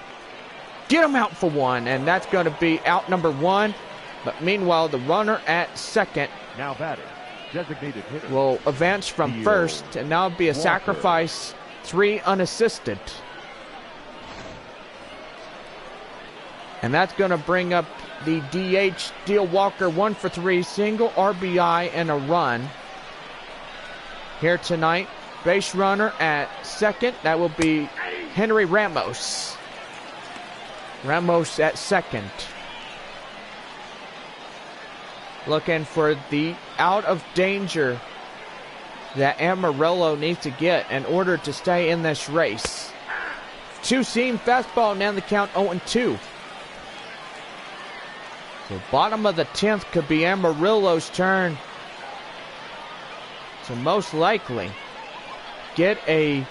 Get him out for 1, and that's going to be out number 1. But meanwhile, the runner at second now batter, designated hitter, will advance from first, and now be a sacrifice, 3 unassisted. And that's going to bring up the DH, Deal Walker, 1 for 3, single, RBI, and a run here tonight. Base runner at second, that will be Henry Ramos. Ramos at second. Looking for the out of danger that Amarillo needs to get in order to stay in this race. 2-seam fastball, now the count 0-2. So bottom of the 10th could be Amarillo's turn. So most likely get a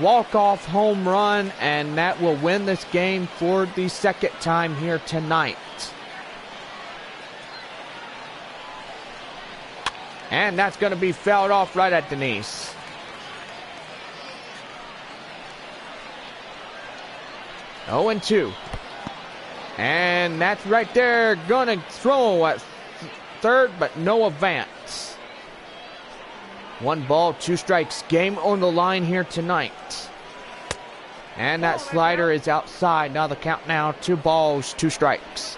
walk-off home run, and that will win this game for the second time here tonight. And that's going to be fouled off right at Denise. Oh, 0-2. And that's right there. Going to throw at third, but no advance. 1 ball, 2 strikes. Game on the line here tonight. And that slider is outside. Now the count now, 2 balls, 2 strikes.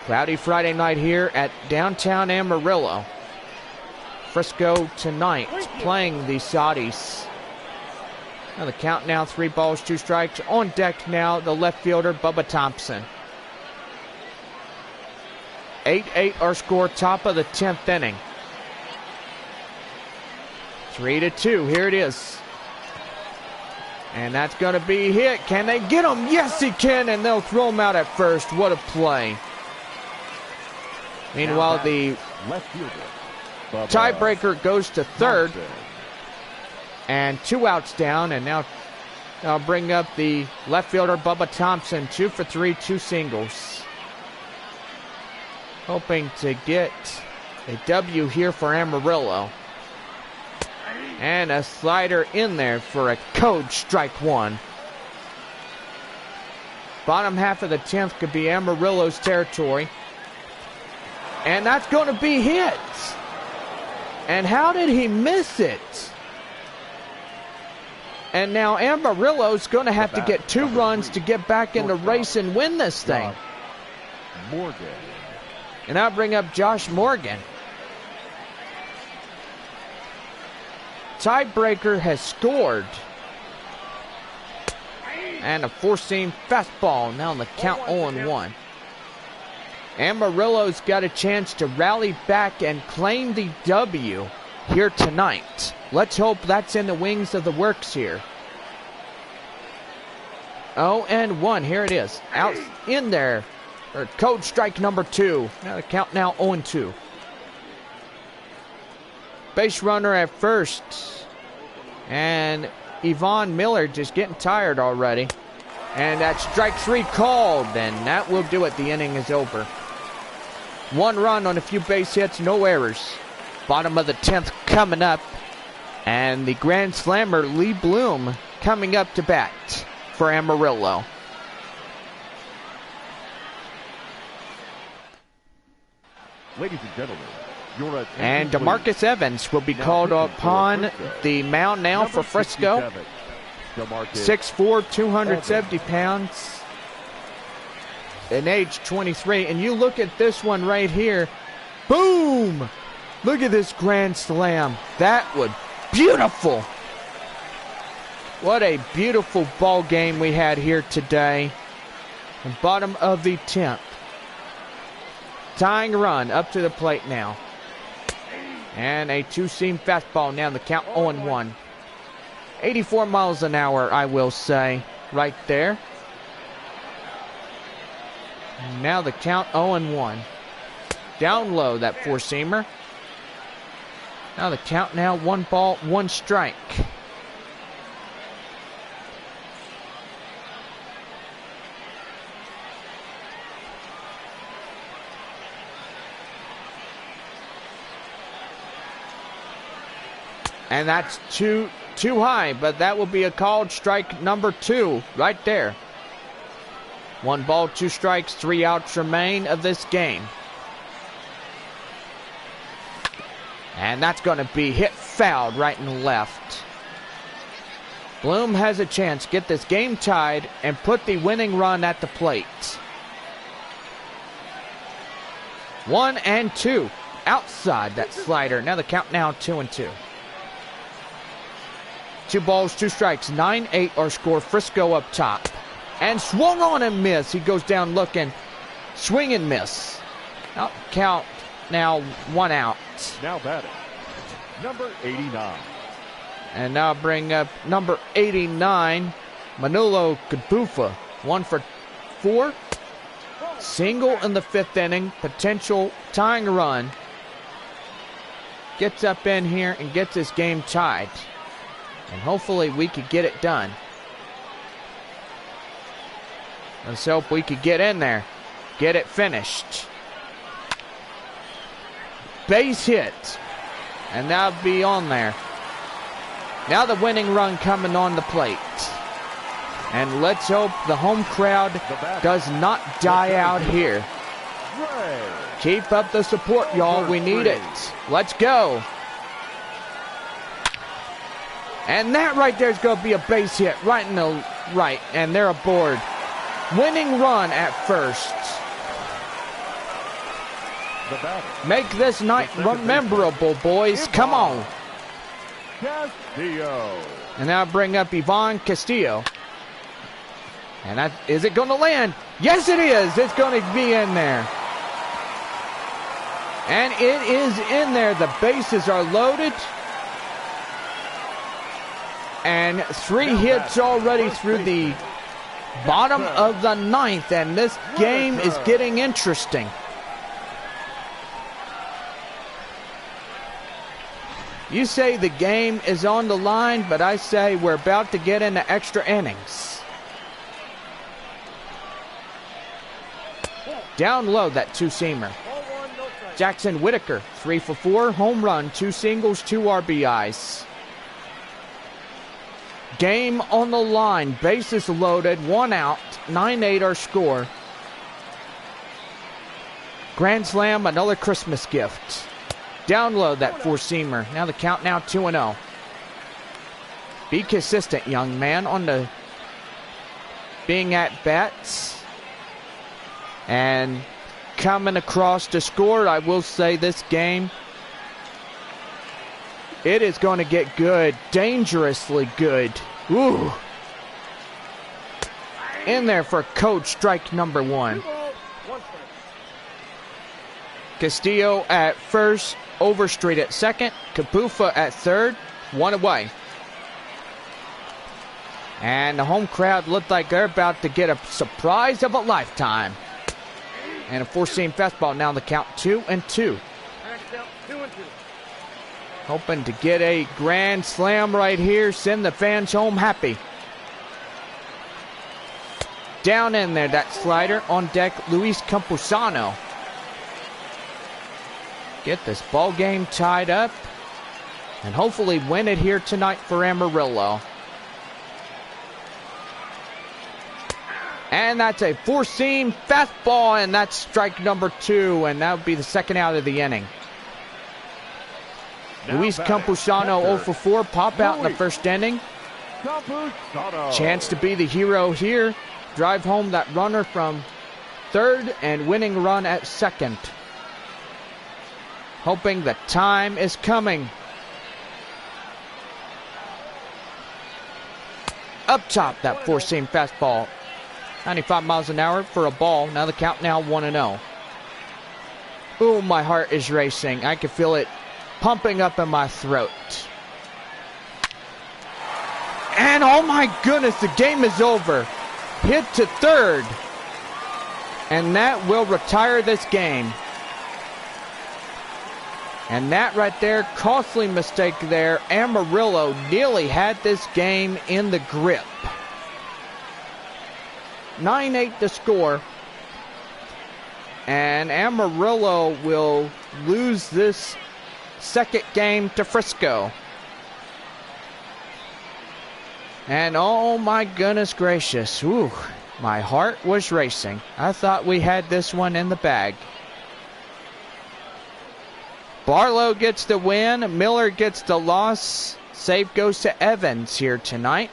Cloudy Friday night here at downtown Amarillo. Frisco tonight playing the Saudis. Now the count now, 3 balls, 2 strikes. On deck now, the left fielder, Bubba Thompson. 8-8 our score, top of the 10th inning. 3-2, here it is. And that's going to be hit. Can they get him? Yes, he can, and they'll throw him out at first. What a play. Meanwhile, the tiebreaker goes to third. And 2 outs down, and now I'll bring up the left fielder, Bubba Thompson, 2 for 3, 2 singles. hoping to get a W here for Amarillo. And a slider in there for a code strike one. Bottom half of the 10th could be Amarillo's territory. And that's going to be hit. And how did he miss it? And now Amarillo's going to have to get 2 runs to get back in the race and win this thing. Morgan. And I'll bring up Josh Morgan. Tiebreaker has scored. And a 4-seam fastball. Now on the count 0-1. Amarillo's got a chance to rally back and claim the W here tonight. Let's hope that's in the wings of the works here. 0-1. Here it is. Out in there. Or code strike number 2. Now the count now 0-2. Base runner at first. And Yvonne Miller just getting tired already. And that strike 3 called. And that will do it. The inning is over. 1 run on a few base hits. No errors. Bottom of the 10th coming up. And the Grand Slammer Lee Bloom coming up to bat for Amarillo. Ladies and gentlemen, your attention, And DeMarcus Evans will be called upon the mound now for Frisco. 6'4", 270 pounds. And age 23. And you look at this one right here. Boom! Look at this grand slam. That was beautiful. What a beautiful ball game we had here today. The bottom of the 10th. Tying run up to the plate now. And a 2-seam fastball now. The count 0-1. 84 miles an hour, I will say, right there. Now the count 0-1. Down low, that 4-seamer. Now the count now 1 ball, 1 strike. And that's too high, but that will be a called strike number 2 right there. 1 ball, 2 strikes, 3 outs remain of this game. And that's going to be hit fouled right and left. Bloom has a chance to get this game tied and put the winning run at the plate. 1-2. Outside that slider. Now the count now 2-2. 2 balls, 2 strikes. 9-8 our score. Frisco up top. And swung on and miss. He goes down looking. Swing and miss. Now count now 1 out. Now batting, number 89. And now bring up number 89, Manolo Kabufa. 1 for 4. Single in the 5th inning. Potential tying run. Gets up in here and gets this game tied. And hopefully we could get it done. Let's hope we could get in there. Get it finished. Base hit. And that'll be on there. Now the winning run coming on the plate. And let's hope the home crowd does not die out here. Keep up the support, y'all. We need it. Let's go. And that right there is going to be a base hit right in the right. And they're aboard. Winning run at first. Make this night memorable, boys. Come on. Castillo. And now bring up Yvonne Castillo. And that, is it going to land? Yes, it is. It's going to be in there. And it is in there. The bases are loaded. And 3 hits already through the bottom of the 9th. And this game is getting interesting. You say the game is on the line, but I say we're about to get into extra innings. Down low, that 2-seamer. Jackson Whitaker, 3 for 4, home run, 2 singles, 2 RBIs. Game on the line, bases loaded, 1 out, 9-8 our score. Grand slam, another Christmas gift. Down low, that four-seamer. Now the count now 2-0. Be consistent, young man, on the being at bats. And coming across to score, I will say this game, it is going to get good, dangerously good. Ooh. In there for Coach, strike number 1. Castillo at first, Overstreet at second, Kapufa at third, 1 away. And the home crowd looked like they're about to get a surprise of a lifetime. And a four-seam fastball, now the count 2-2. Hoping to get a grand slam right here, send the fans home happy. Down in there, that slider on deck, Luis Campusano. Get this ball game tied up and hopefully win it here tonight for Amarillo. And that's a four-seam fastball, and that's strike number 2, and that would be the second out of the inning. Luis Campusano 0 for 4, pop out in the first inning. Chance to be the hero here. Drive home that runner from third and winning run at second. Hoping the time is coming. Up top, that four-seam fastball. 95 miles an hour for a ball. Now the count now 1-0. Ooh, my heart is racing. I can feel it pumping up in my throat. And oh my goodness, the game is over. Hit to third. And that will retire this game. And that right there, costly mistake there. Amarillo nearly had this game in the grip. 9-8 to score. And Amarillo will lose this second game to Frisco. And oh my goodness gracious. Whew, my heart was racing. I thought we had this one in the bag. Barlow gets the win. Miller gets the loss. Save goes to Evans here tonight.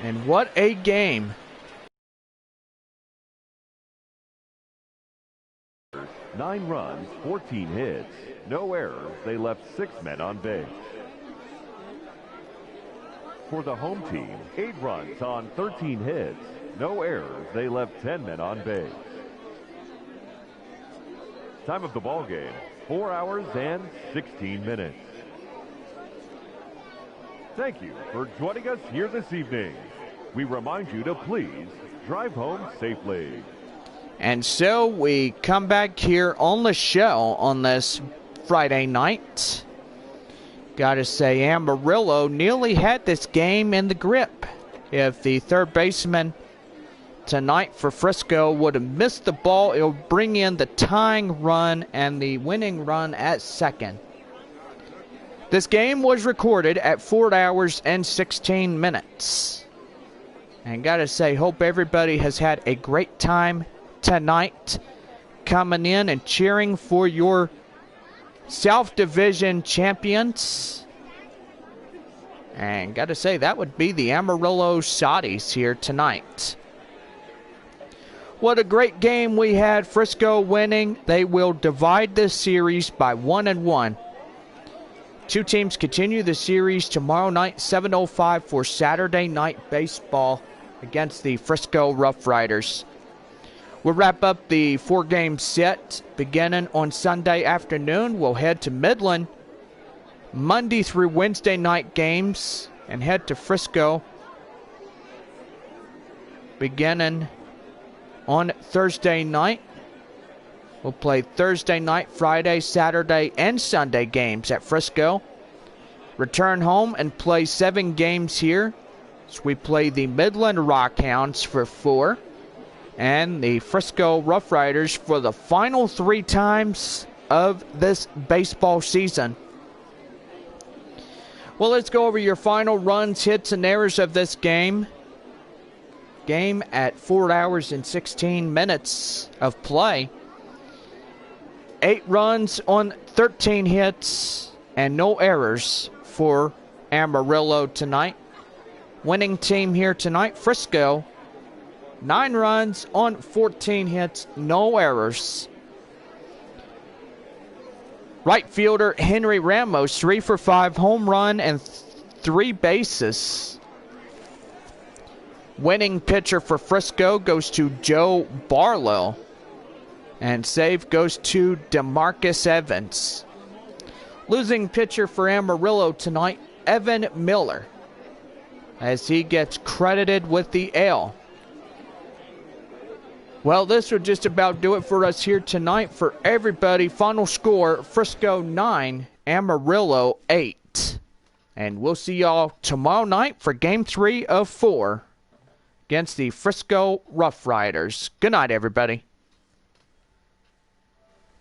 And what a game. 9 runs, 14 hits, no errors. They left 6 men on base. For the home team, 8 runs on 13 hits, no errors. They left 10 men on base. Time of the ball game, 4 hours and 16 minutes. Thank you for joining us here this evening. We remind you to please drive home safely. And so we come back here on the show on this Friday night. Gotta say, Amarillo nearly had this game in the grip. If the third baseman tonight for Frisco would have missed the ball, it will bring in the tying run and the winning run at second. This game was recorded at 4 hours and 16 minutes. And gotta say, hope everybody has had a great time tonight coming in and cheering for your South Division champions. And gotta say, that would be the Amarillo Saudis here tonight. What a great game we had. Frisco winning. They will divide this series by 1-1. Two teams continue the series tomorrow night, 7:05 for Saturday night baseball against the Frisco RoughRiders. We'll wrap up the 4-game set beginning on Sunday afternoon. We'll head to Midland Monday through Wednesday night games and head to Frisco beginning on Thursday night. We'll play Thursday night, Friday, Saturday, and Sunday games at Frisco. Return home and play 7 games here. So we play the Midland Rockhounds for 4. and the Frisco RoughRiders for the final 3 times of this baseball season. Well, let's go over your final runs, hits, and errors of this game. Game at 4 hours and 16 minutes of play. 8 runs on 13 hits and no errors for Amarillo tonight. Winning team here tonight, Frisco. 9 runs on 14 hits, no errors. Right fielder Henry Ramos, 3 for 5, home run and 3 bases. Winning pitcher for Frisco goes to Joe Barlow. And save goes to DeMarcus Evans. Losing pitcher for Amarillo tonight, Evan Miller, as he gets credited with the L. Well, this would just about do it for us here tonight. For everybody, final score, Frisco 9, Amarillo 8. And we'll see y'all tomorrow night for Game 3 of 4 against the Frisco RoughRiders. Good night, everybody.